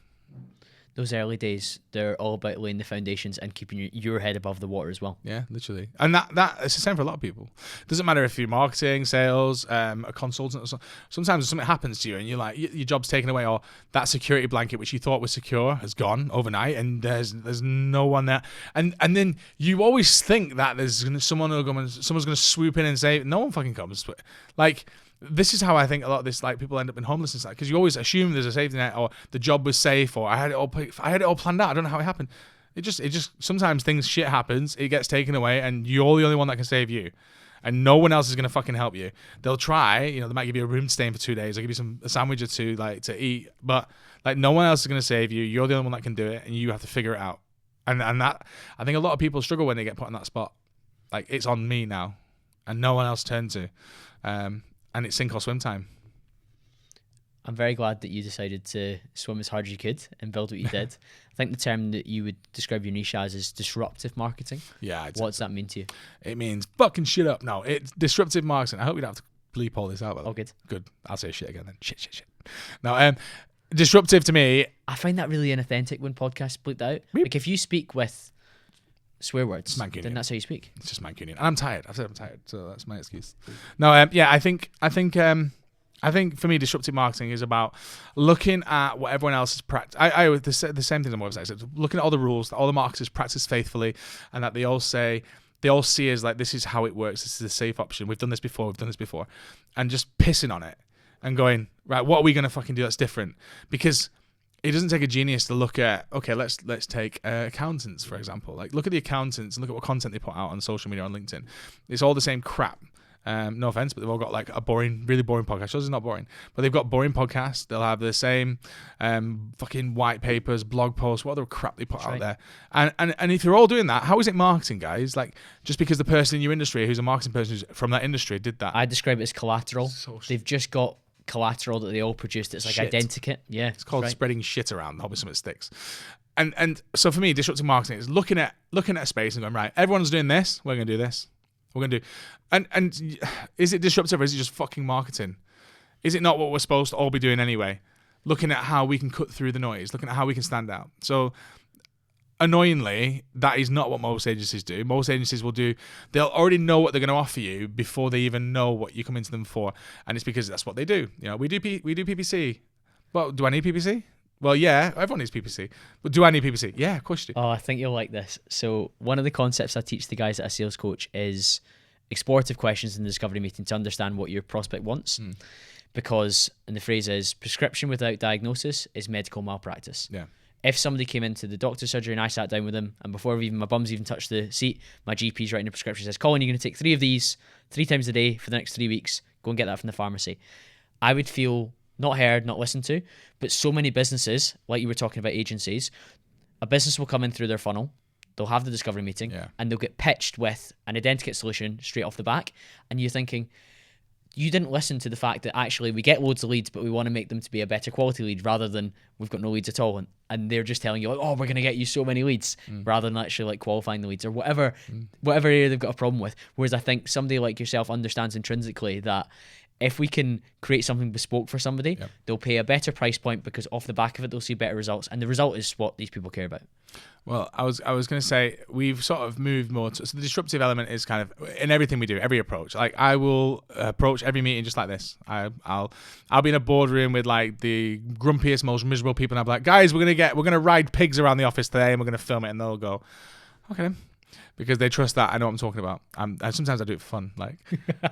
Those early days, they're all about laying the foundations and keeping your head above the water as well. Yeah, literally. And that it's the same for a lot of people. It doesn't matter if you're marketing, sales, a consultant or something. Sometimes something happens to you and you're like, your job's taken away, or that security blanket which you thought was secure has gone overnight, and there's no one there. And then you always think that someone's going to swoop in and save. No one fucking comes. Like, this is how I think a lot of this, like, people end up in homelessness, like, because you always assume there's a safety net, or the job was safe, or I had it all planned out. I don't know how it happened. It just sometimes shit happens, it gets taken away, and you're the only one that can save you, and no one else is gonna fucking help you. They'll try, they might give you a room to stay in for 2 days, they'll give you a sandwich or two, like, to eat, but like, no one else is gonna save you. You're the only one that can do it, and you have to figure it out. And that, I think a lot of people struggle when they get put in that spot. Like, it's on me now, and no one else to turn to. And it's sink or swim time. I'm very glad that you decided to swim as hard as you could and build what you did. I think the term that you would describe your niche as is disruptive marketing. Yeah. Exactly. What does that mean to you? It means fucking shit up. No, it's disruptive marketing. I hope we don't have to bleep all this out. All good. Good. I'll say shit again then. Shit. No, disruptive to me. I find that really inauthentic when podcasts bleep out. Beep. Like, if you speak with swear words, then that's how you speak. It's just Mancunian. And I'm tired. I've said I'm tired, so that's my excuse. No, yeah, I think for me, disruptive marketing is about looking at what everyone else is practicing. I the same thing on my website. So looking at all the rules that all the marketers practice faithfully, and that they all see as like, this is how it works. This is a safe option. We've done this before. And just pissing on it and going, right, what are we going to fucking do that's different? Because it doesn't take a genius to look at, okay, let's take accountants, for example. Like, look at the accountants and look at what content they put out on social media, on LinkedIn. It's all the same crap. No offense, but they've all got like a really boring podcast. Yours is not boring, but they've got boring podcasts. They'll have the same fucking white papers, blog posts, what other crap they put out there. And if you're all doing that, how is it marketing, guys? Like, just because the person in your industry who's a marketing person who's from that industry did that. I describe it as collateral. They've just got collateral that they all produced. It's like shit. Identikit. Yeah, it's called spreading shit around. Hoping something sticks. And so for me, disruptive marketing is looking at a space and going, right, everyone's doing this, we're going to do this. We're going to do. And is it disruptive, or is it just fucking marketing? Is it not what we're supposed to all be doing anyway? Looking at how we can cut through the noise, looking at how we can stand out. So annoyingly, that is not what most agencies do. Most agencies they'll already know what they're going to offer you before they even know what you come into them for. And it's because that's what they do. We do PPC. Well, do I need PPC? Well, yeah, everyone needs PPC. But do I need PPC? Yeah, of course you do. Oh, I think you'll like this. So one of the concepts I teach the guys at a sales coach is explorative questions in the discovery meeting to understand what your prospect wants. Because, and the phrase is, prescription without diagnosis is medical malpractice. Yeah. If somebody came into the doctor's surgery and I sat down with them, and before my bum's even touched the seat, my GP's writing a prescription, says, Colin, you're going to take 3 of these 3 times a day for the next 3 weeks. Go and get that from the pharmacy. I would feel not heard, not listened to. But so many businesses, like you were talking about agencies, a business will come in through their funnel, they'll have the discovery meeting, and they'll get pitched with an identikit solution straight off the back. And you're thinking, you didn't listen to the fact that actually we get loads of leads, but we want to make them to be a better quality lead, rather than we've got no leads at all. And they're just telling you, like, oh, we're going to get you so many leads, rather than actually like qualifying the leads or whatever area they've got a problem with. Whereas I think somebody like yourself understands intrinsically that if we can create something bespoke for somebody, they'll pay a better price point, because off the back of it, they'll see better results. And the result is what these people care about. Well, I was going to say, we've sort of moved more to, so the disruptive element is kind of in everything we do, every approach. Like, I will approach every meeting just like this. I'll be in a boardroom with like the grumpiest, most miserable people, and I'll be like, guys, we're gonna ride pigs around the office today, and we're gonna film it, and they'll go, okay then. because they trust that I know what I'm talking about. And sometimes I do it for fun. Like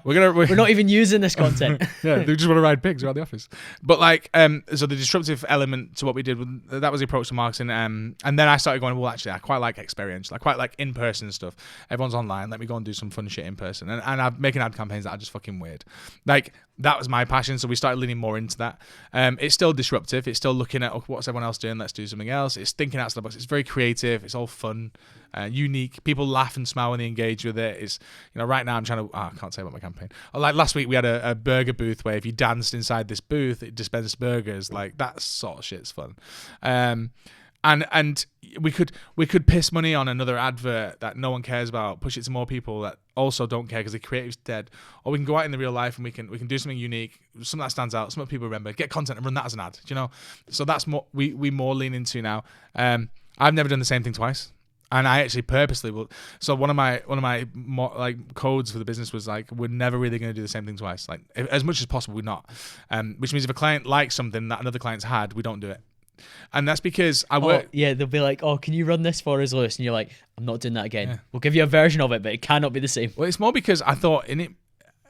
we're not even using this content. Yeah, they just want to ride pigs around the office. But like, so the disruptive element to what we did, that was the approach to marketing. And then I started going, well, actually, I quite like experiential. I quite like in-person stuff. Everyone's online. Let me go and do some fun shit in person. And I'm making ad campaigns that are just fucking weird. Like, that was my passion, so we started leaning more into that. It's still disruptive. It's still looking at what's everyone else doing. Let's do something else. It's thinking outside the box. It's very creative. It's all fun, unique. People laugh and smile when they engage with it. It's, right now I'm trying to. I can't say about my campaign. Like last week we had a burger booth where if you danced inside this booth, it dispensed burgers. Like that sort of shit's fun. And we could piss money on another advert that no one cares about, push it to more people that also don't care because the creative's dead, or we can go out in the real life and we can do something unique, something that stands out, something people remember, get content and run that as an ad. So that's more we more lean into now. I've never done the same thing twice, and I actually purposely will. So one of my more, like codes for the business was like, we're never really going to do the same thing twice. Like as much as possible, we're not. Which means if a client likes something that another client's had, we don't do it. And that's because I work. Yeah, they'll be like, "Oh, can you run this for us, Lewis?" And you're like, "I'm not doing that again. Yeah. We'll give you a version of it, but it cannot be the same." Well, it's more because I thought in it,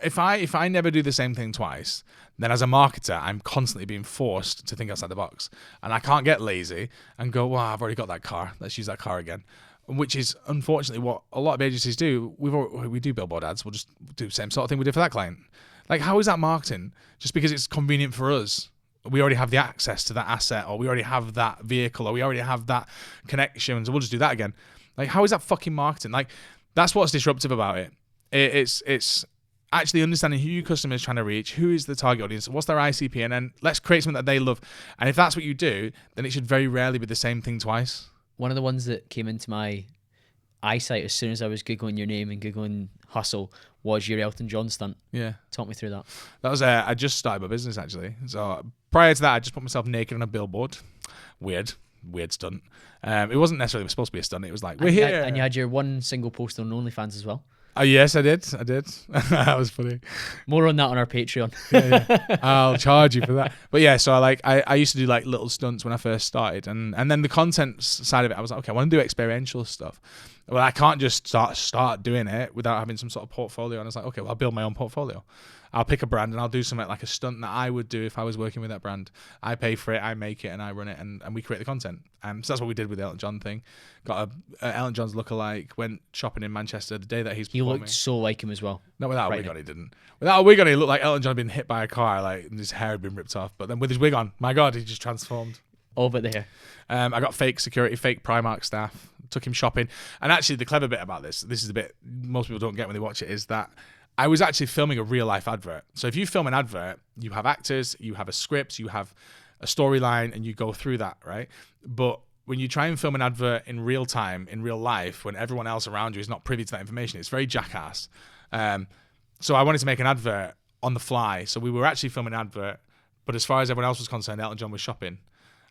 if I never do the same thing twice, then as a marketer, I'm constantly being forced to think outside the box, and I can't get lazy and go, "Well, I've already got that car. Let's use that car again." Which is unfortunately what a lot of agencies do. We do billboard ads. We'll just do the same sort of thing we did for that client. Like, how is that marketing? Just because it's convenient for us. We already have the access to that asset, or we already have that vehicle, or we already have that connection, so we'll just do that again. Like, how is that fucking marketing? Like, that's what's disruptive about it. It's actually understanding who your customer is trying to reach, who is the target audience, what's their ICP, and then let's create something that they love. And if that's what you do, then it should very rarely be the same thing twice. One of the ones that came into my eyesight as soon as I was Googling your name and Googling Hussel was your Elton John stunt. Yeah. Talk me through that. That was, I just started my business actually. So prior to that, I just put myself naked on a billboard. Weird stunt. It wasn't necessarily supposed to be a stunt. It was like, we're here. And you had your one single post on OnlyFans as well. Yes, I did. That was funny. More on that on our Patreon. Yeah. I'll charge you for that. But yeah, so I used to do like little stunts when I first started, and then the content side of it, I was like, okay, I want to do experiential stuff. Well, I can't just start doing it without having some sort of portfolio. And I was like, okay, well, I'll build my own portfolio. I'll pick a brand and I'll do something like a stunt that I would do if I was working with that brand. I pay for it, I make it, and I run it, and we create the content. So that's what we did with the Elton John thing. Got a Elton John's lookalike, went shopping in Manchester the day that he's performing. He looked so like him as well. Not without a wig on, he didn't. Without a wig on, he looked like Elton John had been hit by a car, like, and his hair had been ripped off. But then with his wig on, my God, he just transformed. All but the hair. I got fake security, fake Primark staff, took him shopping. And actually, the clever bit about this is the bit most people don't get when they watch it, is that I was actually filming a real life advert. So if you film an advert, you have actors, you have a script, you have a storyline, and you go through that, right? But when you try and film an advert in real time, in real life, when everyone else around you is not privy to that information, it's very jackass. So I wanted to make an advert on the fly. So we were actually filming an advert, but as far as everyone else was concerned, Elton John was shopping.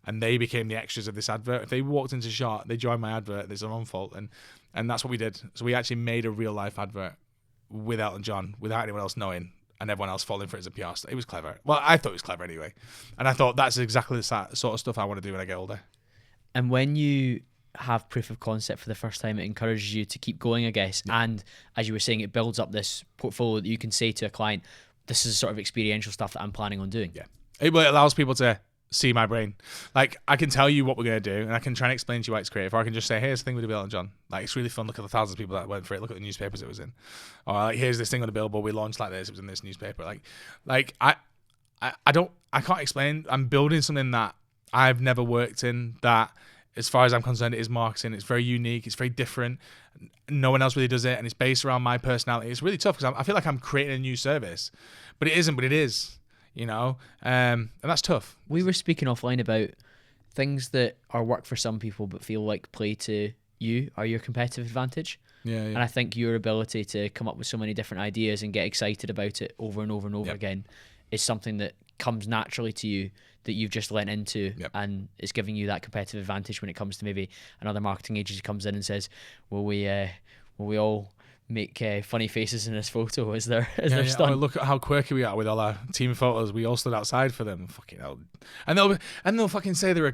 And they became the extras of this advert. If they walked into shot, they joined my advert. There's their own fault, and that's what we did. So we actually made a real life advert with Elton John without anyone else knowing, and everyone else falling for it as a PR stunt. It was clever. Well, I thought it was clever anyway, and I thought that's exactly the sort of stuff I want to do when I get older. And when you have proof of concept for the first time, it encourages you to keep going, I guess. Yeah. And as you were saying, it builds up this portfolio that you can say to a client, "This is the sort of experiential stuff that I'm planning on doing." Yeah, it allows people to see my brain. Like, I can tell you what we're going to do, and I can try and explain to you why it's creative, or I can just say, here's the thing with the Elton John. Like, it's really fun. Look at the thousands of people that went for it. Look at the newspapers it was in. Or like, here's this thing on the billboard we launched like this. It was in this newspaper. Like I can't explain. I'm building something that I've never worked in, that as far as I'm concerned, it is marketing. It's very unique. It's very different. No one else really does it, and it's based around my personality. It's really tough because I feel like I'm creating a new service, but it isn't, but it is. And that's tough. We were speaking offline about things that are work for some people but feel like play to you are your competitive advantage. Yeah. And I think your ability to come up with so many different ideas and get excited about it over and over and over again is something that comes naturally to you, that you've just lent into, and it's giving you that competitive advantage when it comes to maybe another marketing agency comes in and says, will we all make funny faces in this photo? Is there stunt? Oh, look at how quirky we are with all our team photos. We all stood outside for them. Fucking hell. And they'll fucking say we're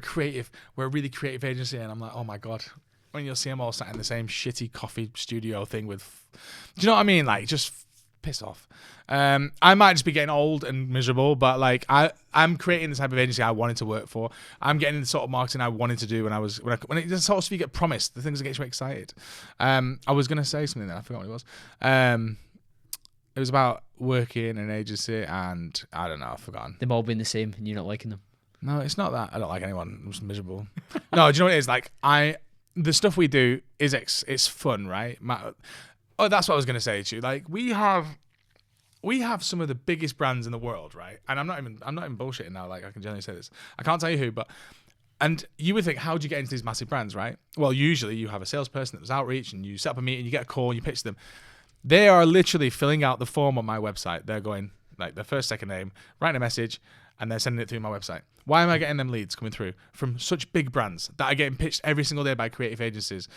a really creative agency, and I'm like, oh my God. when you'll see them all sat in the same shitty coffee studio thing with, do you know what I mean? Like, just piss off. I might just be getting old and miserable, but like I'm creating the type of agency I wanted to work for. I'm getting the sort of marketing I wanted to do when it the sort of stuff you get promised, the things that get you excited. I was gonna say something then, I forgot what it was. It was about working in an agency, and I don't know, I've forgotten. They've all been the same, and you're not liking them. No, it's not that I don't like anyone. I'm just miserable. No, do you know what it is? Like the stuff we do is it's fun, right? Oh, that's what I was gonna say to you. Like we have some of the biggest brands in the world, right? And I'm not even bullshitting now. Like I can generally say this. I can't tell you who, and you would think, how do you get into these massive brands, right? Well, usually you have a salesperson that does outreach, and you set up a meeting, you get a call, and you pitch them. They are literally filling out the form on my website. They're going like their first, second name, writing a message, and they're sending it through my website. Why am I getting them leads coming through from such big brands that are getting pitched every single day by creative agencies?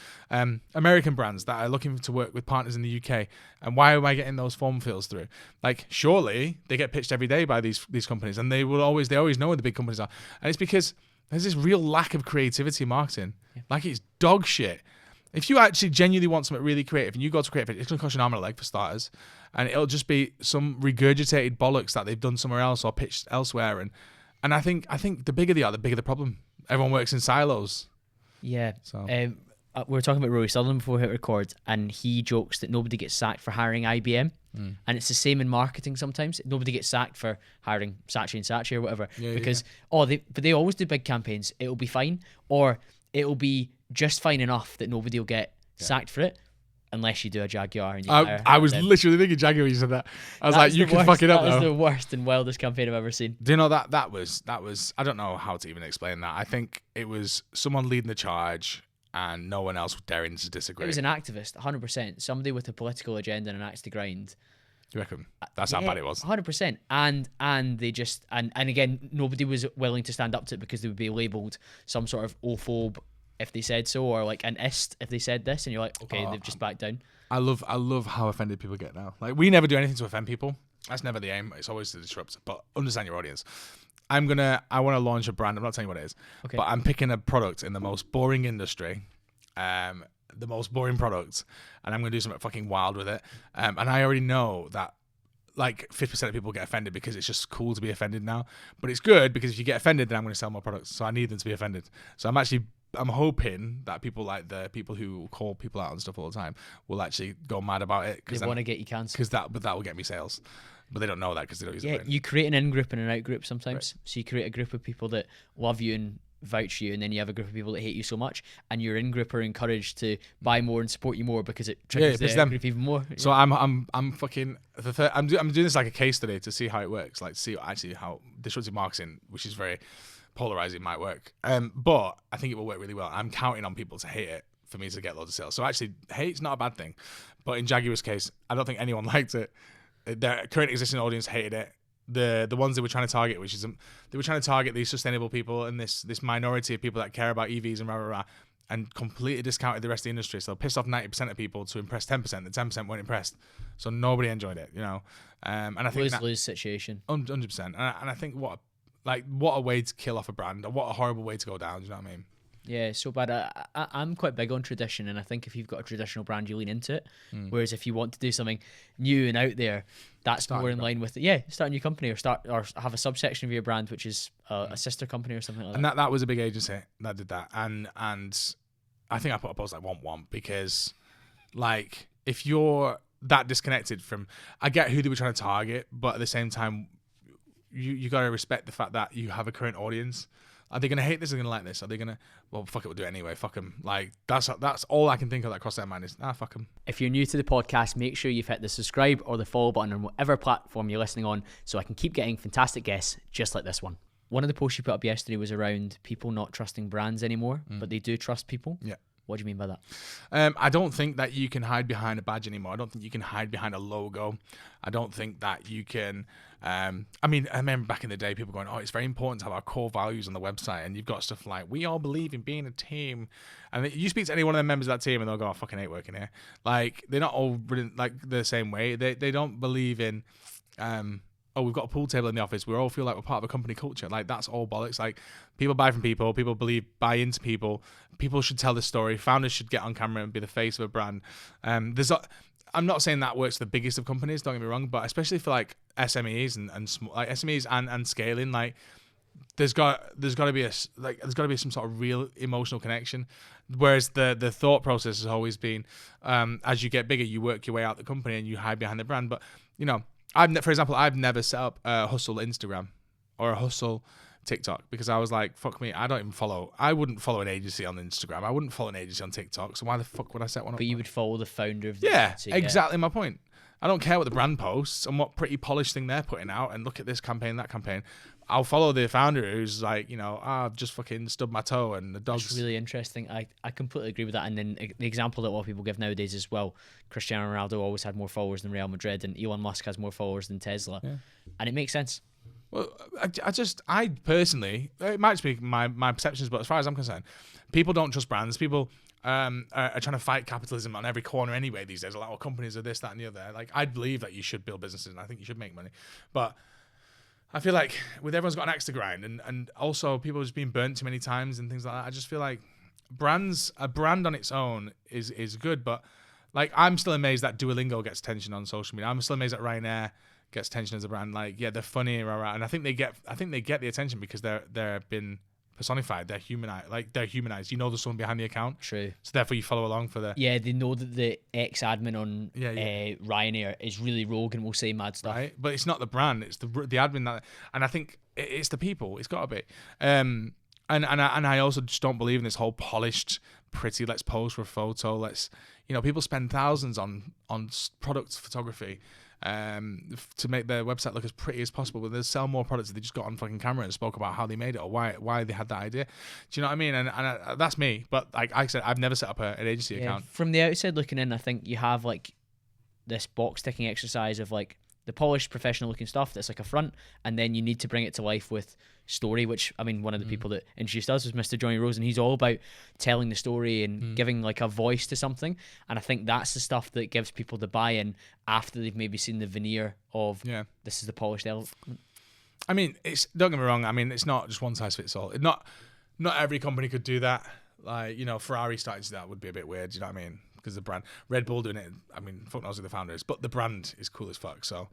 American brands that are looking to work with partners in the UK. And why am I getting those form fills through? Like, surely they get pitched every day by these companies, and they always know where the big companies are. And it's because there's this real lack of creativity in marketing. Yeah. Like, it's dog shit. If you actually genuinely want something really creative and you go to creative, it's going to cost you an arm and a leg for starters. And it'll just be some regurgitated bollocks that they've done somewhere else or pitched elsewhere. And I think the bigger they are, the bigger the problem. Everyone works in silos. Yeah. So we were talking about Rory Sutherland before we hit record, and he jokes that nobody gets sacked for hiring IBM. And it's the same in marketing sometimes. Nobody gets sacked for hiring Saatchi and Saatchi or whatever. Because they always do big campaigns. It'll be fine. Or it'll be just fine enough that nobody will get sacked for it. Unless you do a Jaguar. And I was literally thinking Jaguar when you said that. I was like, you can fuck it up though. That was the worst and wildest campaign I've ever seen. Do you know that was I don't know how to even explain that. I think it was someone leading the charge and no one else daring to disagree. It was an activist, 100%. Somebody with a political agenda and an axe to grind. You reckon? That's how bad it was. 100%. And they just and again, nobody was willing to stand up to it because they would be labelled some sort of ophobe if they said so, or like an ist if they said this, and you're like, okay, they've just backed down. I love how offended people get now. Like, we never do anything to offend people. That's never the aim. It's always to disrupt. But understand your audience. I want to launch a brand. I'm not telling you what it is, but I'm picking a product in the most boring industry, the most boring product, and I'm going to do something fucking wild with it. And I already know that like 50% of people get offended because it's just cool to be offended now. But it's good because if you get offended, then I'm going to sell more products. So I need them to be offended. So I'm hoping that people like the people who call people out and stuff all the time will actually go mad about it. They want to get you cancelled. But that will get me sales. But they don't know that because they don't use it. Yeah, you create an in-group and an out-group sometimes. Right. So you create a group of people that love you and vouch for you, and then you have a group of people that hate you so much, and your in-group are encouraged to buy more and support you more because it triggers the out-group even more. So I'm fucking I'm doing this like a case study to see how it works, like see actually how disruptive marketing, which is very polarizing, might work. But I think it will work really well. I'm counting on people to hate it for me to get loads of sales. So actually, hate's not a bad thing. But in Jaguar's case, I don't think anyone liked it. Their current existing audience hated it. The ones they were trying to target, which is they were trying to target these sustainable people and this minority of people that care about EVs and rah, and completely discounted the rest of the industry. So pissed off 90% of people to impress 10%. The 10% weren't impressed. So nobody enjoyed it, you know. And I think lose situation. 100%. And I think what a way to kill off a brand, or what a horrible way to go down. Do you know what I mean? Yeah, it's so bad. I'm quite big on tradition, and I think if you've got a traditional brand, you lean into it. Whereas if you want to do something new and out there, that's more in line with it. Yeah, start a new company or have a subsection of your brand, which is a sister company or something like that. And that was a big agency that did that. And I think I put a post like want because like if you're that disconnected from, I get who they were trying to target, but at the same time, you got to respect the fact that you have a current audience. Are they going to hate this? Are they going to like this? Are they going to, well, fuck it, we'll do it anyway. Fuck them. Like, that's all I can think of that crossed their mind is, fuck them. If you're new to the podcast, make sure you've hit the subscribe or the follow button on whatever platform you're listening on so I can keep getting fantastic guests just like this one. One of the posts you put up yesterday was around people not trusting brands anymore, but they do trust people. Yeah. What do you mean by that? I don't think that you can hide behind a badge anymore. I don't think you can hide behind a logo. I don't think that you can... I remember back in the day, people going, oh, it's very important to have our core values on the website. And you've got stuff like, we all believe in being a team. And you speak to any one of the members of that team and they'll go, I fucking hate working here. Like, they're not all written like the same way. They don't believe in... oh, we've got a pool table in the office. We all feel like we're part of a company culture. Like, that's all bollocks. Like, people buy from people. People buy into people. People should tell the story. Founders should get on camera and be the face of a brand. I'm not saying that works for the biggest of companies, don't get me wrong, but especially for like SMEs and small, like SMEs and scaling, like there's got to be some sort of real emotional connection. Whereas the thought process has always been, as you get bigger, you work your way out the company and you hide behind the brand. But you know, for example, I've never set up a Hussel Instagram or a Hussel TikTok because I was like, fuck me, I wouldn't follow an agency on Instagram. I wouldn't follow an agency on TikTok. So why the fuck would I set one up? But you would follow the founder of the agency. Exactly my point. I don't care what the brand posts and what pretty polished thing they're putting out and look at this campaign, that campaign. I'll follow the founder who's like, you know, I've just fucking stubbed my toe and the dog's... That's really interesting. I completely agree with that. And then the example that a lot of people give nowadays as well, Cristiano Ronaldo always had more followers than Real Madrid and Elon Musk has more followers than Tesla. Yeah. And it makes sense. Well, I personally, it might just be my perceptions, but as far as I'm concerned, people don't trust brands. People are trying to fight capitalism on every corner anyway these days. A lot of companies are this, that, and the other. Like, I believe that you should build businesses and I think you should make money. But I feel like with everyone's got an axe to grind and also people just being burnt too many times and things like that, I just feel like a brand on its own is good. But like, I'm still amazed that Duolingo gets attention on social media. I'm still amazed that Ryanair gets attention as a brand. Like, yeah, they're funny, and I think they get the attention because they're been personified. They're humanized. You know, there's someone behind the account. True. So therefore, you follow along for the. Yeah, they know that the ex-admin on Ryanair is really rogue and will say mad stuff. Right, but it's not the brand. It's the admin that, and I think it's the people. It's got to be. And I also just don't believe in this whole polished, pretty. Let's pose for a photo. Let's, you know, people spend thousands on product photography. To make their website look as pretty as possible, but they sell more products if they just got on fucking camera and spoke about how they made it or why they had that idea. Do you know what I mean? And that's me. But like I said, I've never set up an agency account. From the outside looking in, I think you have like this box ticking exercise of like the polished, professional looking stuff that's like a front, and then you need to bring it to life with story, which, I mean, one of the people that introduced us was Mr. Johnny Rose, and he's all about telling the story and giving like a voice to something. And I think that's the stuff that gives people the buy-in after they've maybe seen the veneer of this is the polished element. I mean, don't get me wrong, I mean, it's not just one size fits all. Not every company could do that. Like, you know, Ferrari starting to do that would be a bit weird, you know what I mean? Because the brand, Red Bull doing it, I mean, fuck knows who the founder is, but the brand is cool as fuck. So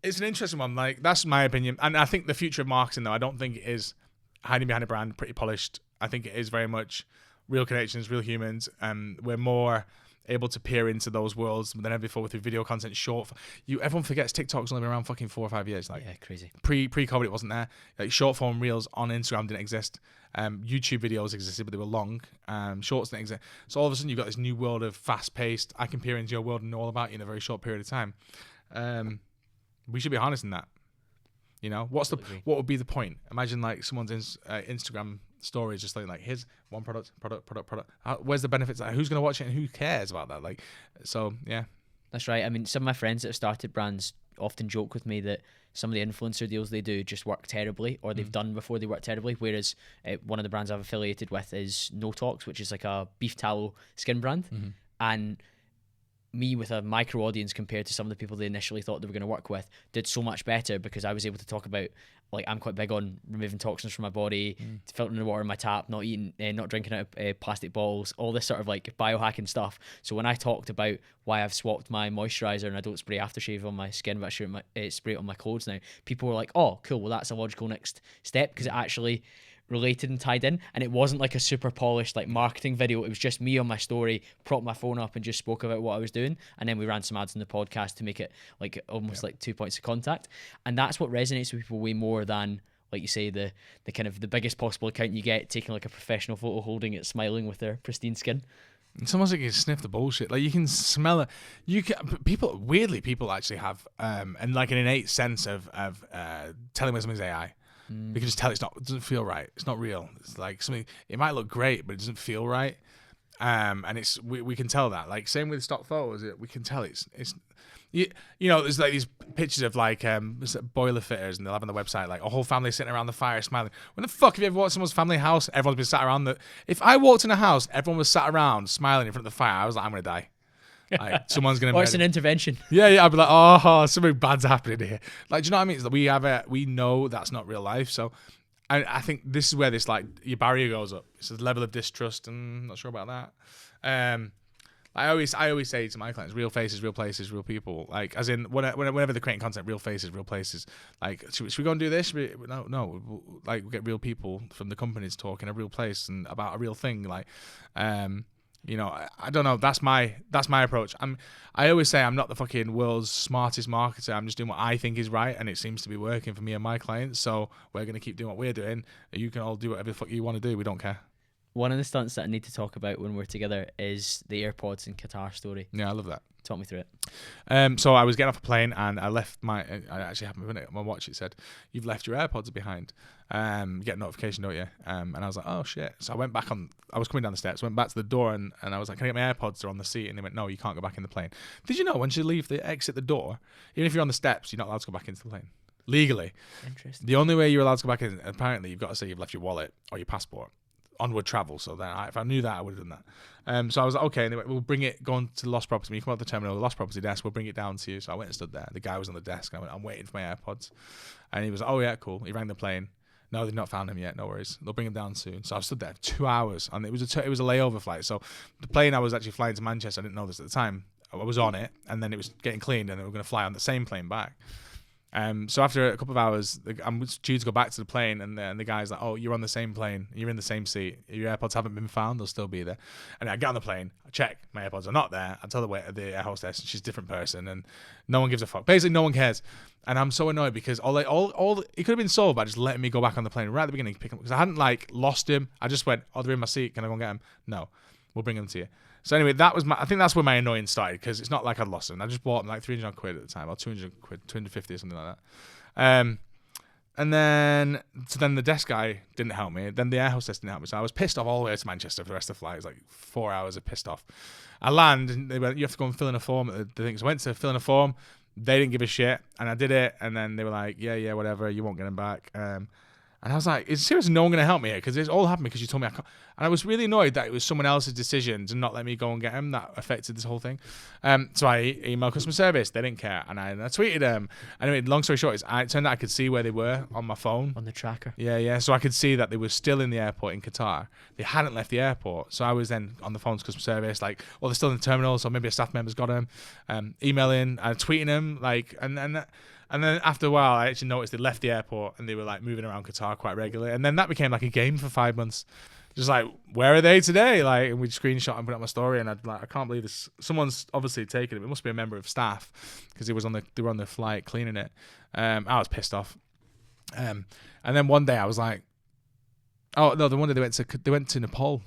it's an interesting one. Like, that's my opinion. And I think the future of marketing, though, I don't think it is hiding behind a brand, pretty polished. I think it is very much real connections, real humans. We're more able to peer into those worlds than ever before with video content. Everyone forgets TikTok's only been around fucking 4 or 5 years. Like, yeah, crazy. Pre-COVID, it wasn't there. Like, short form reels on Instagram didn't exist. YouTube videos existed, but they were long. Shorts didn't exist. So all of a sudden, you've got this new world of fast-paced. I can peer into your world and know all about you in a very short period of time. We should be harnessing that. You know, what would be the point? Imagine like someone's Instagram story is just like here's one product. Where's the benefits? Like, who's going to watch it and who cares about that? Like, so yeah. That's right. I mean, some of my friends that have started brands often joke with me that some of the influencer deals they do just work terribly, or they've done before they work terribly. Whereas one of the brands I've affiliated with is No Talks, which is like a beef tallow skin brand. And me with a micro audience compared to some of the people they initially thought they were going to work with did so much better because I was able to talk about, like, I'm quite big on removing toxins from my body, filtering the water in my tap, not drinking out of plastic bottles, all this sort of like biohacking stuff. So when I talked about why I've swapped my moisturizer and I don't spray aftershave on my skin, but I spray it on my clothes now, people were like, oh, cool, well, that's a logical next step because it actually related and tied in, and it wasn't like a super polished like marketing video. It was just me on my story, propped my phone up and just spoke about what I was doing, and then we ran some ads in the podcast to make it like almost like 2 points of contact. And that's what resonates with people way more than, like you say, the kind of the biggest possible account you get taking like a professional photo holding it, smiling with their pristine skin. It's almost like you can sniff the bullshit. Like, you can smell it. People actually have and like an innate sense of telling when something's AI. You can just tell it doesn't feel right. It's not real. It's like something, it might look great, but it doesn't feel right. And we can tell that. Like, same with stock photos, we can tell it's you know, there's like these pictures of like boiler fitters, and they'll have on the website like a whole family sitting around the fire smiling. When the fuck have you ever walked someone's family house? Everyone's been sat around if I walked in a house, everyone was sat around smiling in front of the fire, I was like, I'm gonna die. Like someone's gonna. Or it's an intervention. Yeah. I'd be like, oh, something bad's happening here. Like, do you know what I mean? It's like we know that's not real life. So, I think this is where this like your barrier goes up. It's a level of distrust, and I'm not sure about that. I always say to my clients, real faces, real places, real people. Like, as in, whenever they're creating content, real faces, real places. Like, should we go and do this? No. Like, we get real people from the companies talking a real place and about a real thing. Like, I don't know. That's my approach. I always say I'm not the fucking world's smartest marketer. I'm just doing what I think is right, and it seems to be working for me and my clients. So we're gonna keep doing what we're doing. You can all do whatever the fuck you want to do. We don't care. One of the stunts that I need to talk about when we're together is the AirPods in Qatar story. Yeah, I love that. Talk me through it. So I was getting off a plane and I left I actually happened to my watch. It said, "You've left your AirPods behind." You get a notification, don't you? And I was like, "Oh shit!" So I went back I was coming down the steps, went back to the door, and I was like, "Can I get my AirPods? They're on the seat." And they went, "No, you can't go back in the plane." Did you know once you exit the door, even if you're on the steps, you're not allowed to go back into the plane legally? Interesting. The only way you're allowed to go back in, apparently, you've got to say you've left your wallet or your passport. Onward travel. So then if I knew that, I would have done that. So I was like, okay, and they went, we'll bring it, going to the lost property. When you come out the terminal, the lost property desk, we'll bring it down to you. So I went and stood there. The guy was on the desk. And I went, I'm waiting for my AirPods. And he was like, oh yeah, cool. He rang the plane. No, they've not found him yet. No worries. They'll bring him down soon. So I stood there 2 hours, and it was a layover flight. So the plane I was actually flying to Manchester. I didn't know this at the time. I was on it, and then it was getting cleaned, and they were going to fly on the same plane back. So after a couple of hours, I'm due to go back to the plane, and the guy's like, "Oh, you're on the same plane. You're in the same seat. Your AirPods haven't been found. They'll still be there." And I get on the plane, I check, my AirPods are not there. I tell the air hostess, she's a different person, and no one gives a fuck. Basically, no one cares, and I'm so annoyed because all it could have been solved by just letting me go back on the plane right at the beginning, pick him up, because I hadn't like lost him. I just went, "Oh, they're in my seat. Can I go and get him?" No, we'll bring them to you. So anyway, I think that's where my annoyance started, because it's not like I'd lost them. I just bought them like 300 quid at the time, or 200 quid, 250 or something like that. And then the desk guy didn't help me. Then the air hostess didn't help me. So I was pissed off all the way to Manchester for the rest of the flight. It was like 4 hours of pissed off. I land, and they went, "You have to go and fill in a form." The things I went to fill in a form. They didn't give a shit, and I did it. And then they were like, "Yeah, whatever. You won't get him back." And I was like, "Is seriously no one going to help me here? Because it's all happened because you told me I can't." And I was really annoyed that it was someone else's decision to not let me go and get him that affected this whole thing. So I emailed customer service. They didn't care. And I tweeted them. Anyway, long story short, it turned out I could see where they were on my phone. On the tracker. Yeah. So I could see that they were still in the airport in Qatar. They hadn't left the airport. So I was then on the phone to customer service, like, "Oh, they're still in the terminal, so maybe a staff member's got them." Emailing, tweeting them, like, and then after a while, I actually noticed they left the airport and they were like moving around Qatar quite regularly. And then that became like a game for 5 months. Just like, where are they today? Like, and we'd screenshot and put up my story. And I can't believe this. Someone's obviously taken it. It must be a member of staff, because they were on the flight cleaning it. I was pissed off. And then one day I was like, oh no, the one day they went to Nepal.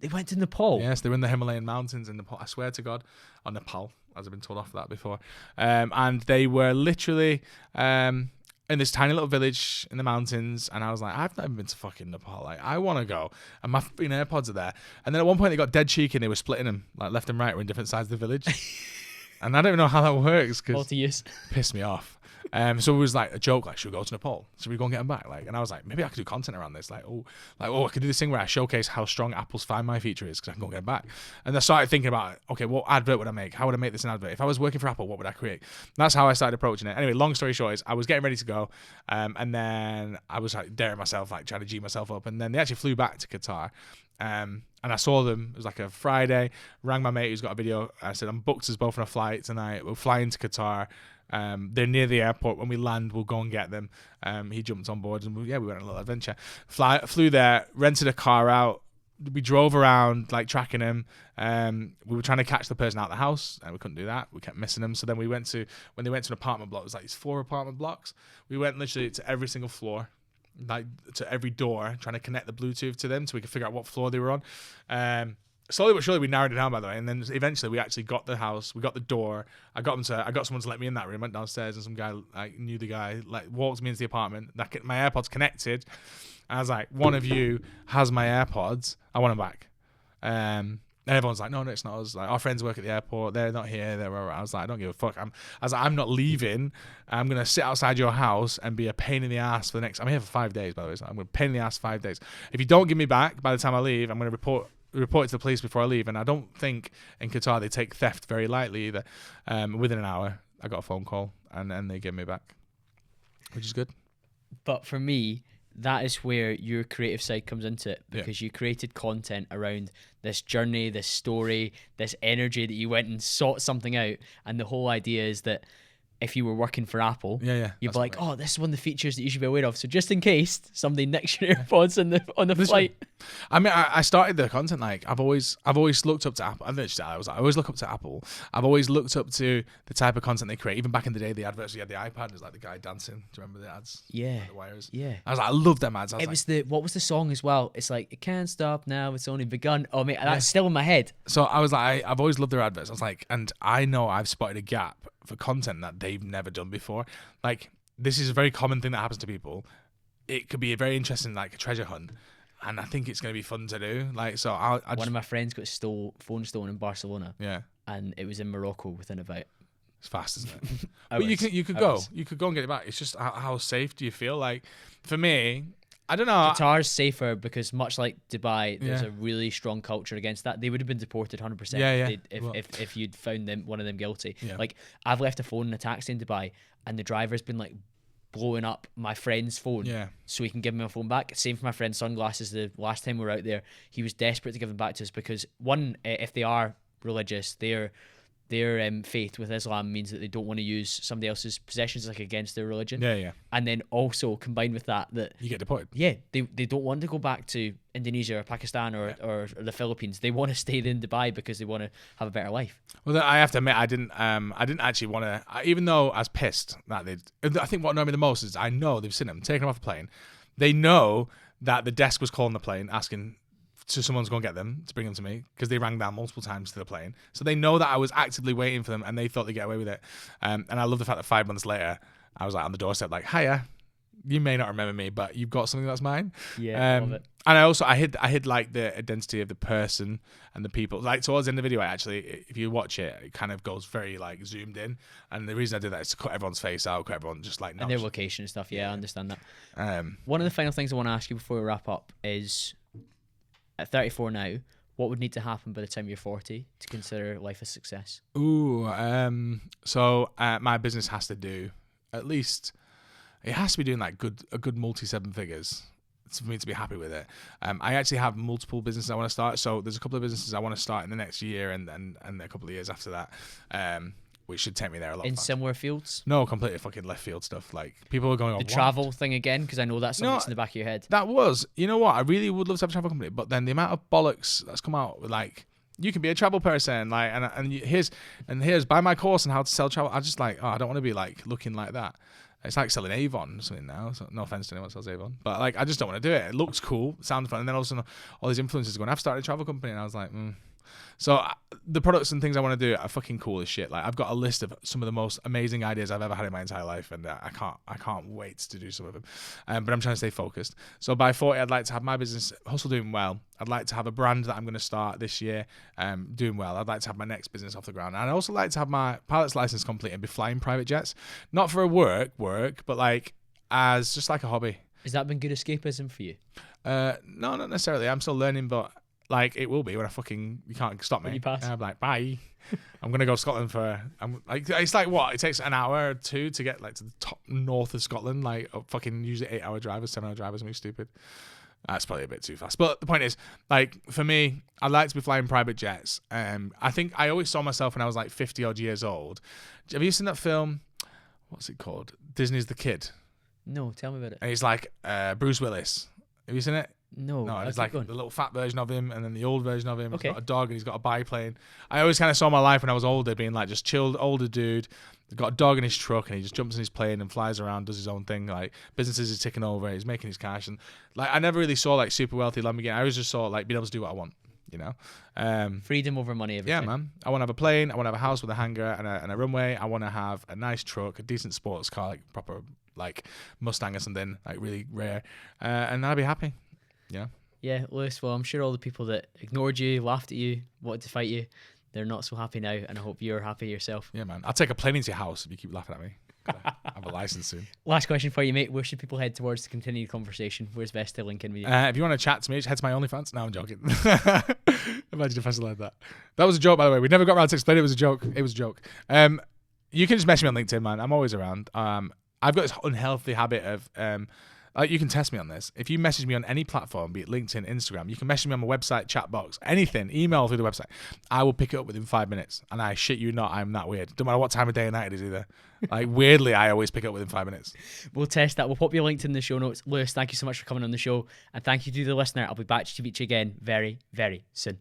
They went to Nepal? Yes, they were in the Himalayan mountains in Nepal. I swear to God, on Nepal, as I've been told off for that before. And they were literally in this tiny little village in the mountains, and I was like, I've never been to fucking Nepal. Like, I want to go. And my AirPods are there. And then at one point they got dead cheeky and they were splitting them, like left and right, were in different sides of the village. And I don't even know how that works, because it pissed me off. So it was like a joke, like, should we go to Nepal? Should we go and get them back? Like, and I was like, maybe I could do content around this. Like, I could do this thing where I showcase how strong Apple's Find My feature is, because I can go and get them back. And I started thinking about, okay, what advert would I make? How would I make this an advert? If I was working for Apple, what would I create? And that's how I started approaching it. Anyway, long story short is I was getting ready to go. And then I was like daring myself, like trying to G myself up. And then they actually flew back to Qatar. And I saw them. It was like a Friday. Rang my mate who's got a video. I said, I'm booked as both on a flight tonight. We're flying to Qatar. They're near the airport. When we land, we'll go and get them. He jumped on board, and we went on a little adventure. Flew there, rented a car out. We drove around, like, tracking him. We were trying to catch the person out of the house, and we couldn't do that. We kept missing them. So then when they went to an apartment block, it was like these 4 apartment blocks. We went literally to every single floor, like to every door, trying to connect the Bluetooth to them so we could figure out what floor they were on. Slowly but surely we narrowed it down, by the way, and then eventually we actually got the house, we got the door. I got someone to let me in that room. Went downstairs, and some guy, I knew the guy, like, walked me into the apartment. My AirPods connected, and I was like, one of you has my AirPods. I want them back. And everyone's like, no, it's not us. Like, our friends work at the airport. They're not here. I was like, I don't give a fuck. I'm not leaving. I'm gonna sit outside your house and be a pain in the ass for the next. I'm here for 5 days, by the way. So I'm gonna pain in the ass 5 days. If you don't give me back by the time I leave, I'm gonna report report it to the police before I leave, and I don't think in Qatar they take theft very lightly either. Within an hour, I got a phone call, and then they gave me back, which is good. But for me, that is where your creative side comes into it, because you created content around this journey, this story, this energy that you went and sought something out. And the whole idea is that if you were working for Apple, you'd be like, oh, this is one of the features that you should be aware of. So just in case somebody nicks your AirPods on the flight. I mean, I started the content like I've always looked up to Apple. I always look up to Apple. I've always looked up to the type of content they create. Even back in the day, the adverts, you had the iPad, it was like the guy dancing. Do you remember the ads? Yeah. The wires. Yeah. I was like, I love them ads. What was the song as well? It's like, it can't stop now, it's only begun. Oh, mate, that's still in my head. So I was like, I've always loved their adverts. I was like, and I know I've spotted a gap for content that they've never done before. Like, this is a very common thing that happens to people. It could be a very interesting, like, a treasure hunt, and I think it's going to be fun to do. Like, so one of my friends got phone stolen in Barcelona. Yeah, and it was in Morocco within about. It's fast, isn't it? But you could go and get it back. It's just how safe do you feel? Like, for me, I don't know. Qatar's safer because, much like Dubai, there's a really strong culture against that. They would have been deported 100% if you'd found one of them guilty. Yeah. Like, I've left a phone in a taxi in Dubai, and the driver's been like blowing up my friend's phone so he can give me my phone back. Same for my friend's sunglasses. The last time we were out there, he was desperate to give them back to us because, one, if they are religious, their faith with Islam means that they don't want to use somebody else's possessions like against their religion. Yeah. And then also combined with that you get deported. Yeah, they don't want to go back to Indonesia or Pakistan or the Philippines. They want to stay in Dubai because they want to have a better life. Well, I have to admit, I didn't actually want to. Even though I was pissed that I think what annoyed me the most is I know they've seen them taken them off the plane. They know that the desk was calling the plane asking. So someone's going to get them to bring them to me because they rang down multiple times to the plane. So they know that I was actively waiting for them and they thought they'd get away with it. And I love the fact that 5 months later, I was like on the doorstep like, hiya, you may not remember me, but you've got something that's mine. Yeah, love it. And I hid like the identity of the person and the people. Like towards the end of the video, actually, if you watch it, it kind of goes very like zoomed in. And the reason I did that is to cut everyone's face out, cut everyone just like... And their location and stuff, I understand that. One of the final things I want to ask you before we wrap up is... At 34 now, what would need to happen by the time you're 40 to consider life a success? So my business has to do at least, it has to be doing like a good multi 7 figures for me to be happy with it. I actually have multiple businesses I want to start. So there's a couple of businesses I want to start in the next year and a couple of years after that. Which should take me there a lot. In similar fields? No, completely fucking left field stuff. Like, people are going on the travel thing again, because I know that's something that's in the back of your head. You know what? I really would love to have a travel company, but then the amount of bollocks that's come out with, like, you can be a travel person, like, and here's buy my course on how to sell travel. I just like, I don't want to be like looking like that. It's like selling Avon or something now. So no offense to anyone who sells Avon, but like, I just don't want to do it. It looks cool, it sounds fun, and then all of a sudden, all these influencers going, I've started a travel company, and I was like, So the products and things I want to do are fucking cool as shit. Like, I've got a list of some of the most amazing ideas I've ever had in my entire life, and I can't wait to do some of them. But I'm trying to stay focused. So by 40, I'd like to have my business Hussel doing well. I'd like to have a brand that I'm going to start this year doing well. I'd like to have my next business off the ground. And I'd also like to have my pilot's license complete and be flying private jets, not for work, but like as just like a hobby. Has that been good escapism for you? No, not necessarily. I'm still learning, but. Like, it will be when you can't stop me. When you pass. I'm like, bye. I'm going to go to Scotland it's like what? It takes an hour or two to get like to the top north of Scotland. Like, fucking usually 8-hour drivers, 7-hour drivers, make stupid. That's probably a bit too fast. But the point is, like, for me, I'd like to be flying private jets. I think I always saw myself when I was like 50 odd years old. Have you seen that film? What's it called? Disney's The Kid. No, tell me about it. And he's like Bruce Willis. Have you seen it? No, it's like the little fat version of him and then the old version of him. Okay. He's got a dog and he's got a biplane. I always kind of saw my life when I was older being like just chilled older dude. He's got a dog in his truck and he just jumps in his plane and flies around, does his own thing. Like, businesses is ticking over, he's making his cash. And like, I never really saw like super wealthy Lamborghini. I always just saw like being able to do what I want, you know? Freedom over money, everything. Yeah, man. I want to have a plane. I want to have a house with a hangar and a runway. I want to have a nice truck, a decent sports car, like proper like Mustang or something, like really rare. And I'll be happy. Yeah. Yeah, Lewis, well, I'm sure all the people that ignored you, laughed at you, wanted to fight you, They're not so happy now, and I hope you're happy yourself. Yeah, man. I'll take a plane into your house if you keep laughing at me. I have a license soon. Last question for you, mate. Where should people head towards to continue the conversation? Where's best to link in with you? If you want to chat to me, just head to my OnlyFans. No, I'm joking. Imagine if I said like that. That was a joke, by the way. We never got around to explain it. It was a joke. It was a joke. You can just message me on LinkedIn, man. I'm always around. I've got this unhealthy habit of you can test me on this. If you message me on any platform, be it LinkedIn, Instagram, you can message me on my website, chat box, anything, email through the website. I will pick it up within 5 minutes. And I shit you not, I'm that weird. Don't matter what time of day and night it is either. Like, weirdly, I always pick up within 5 minutes. We'll test that. We'll pop your LinkedIn in the show notes. Lewis, thank you so much for coming on the show. And thank you to the listener. I'll be back to speak to you again very, very soon.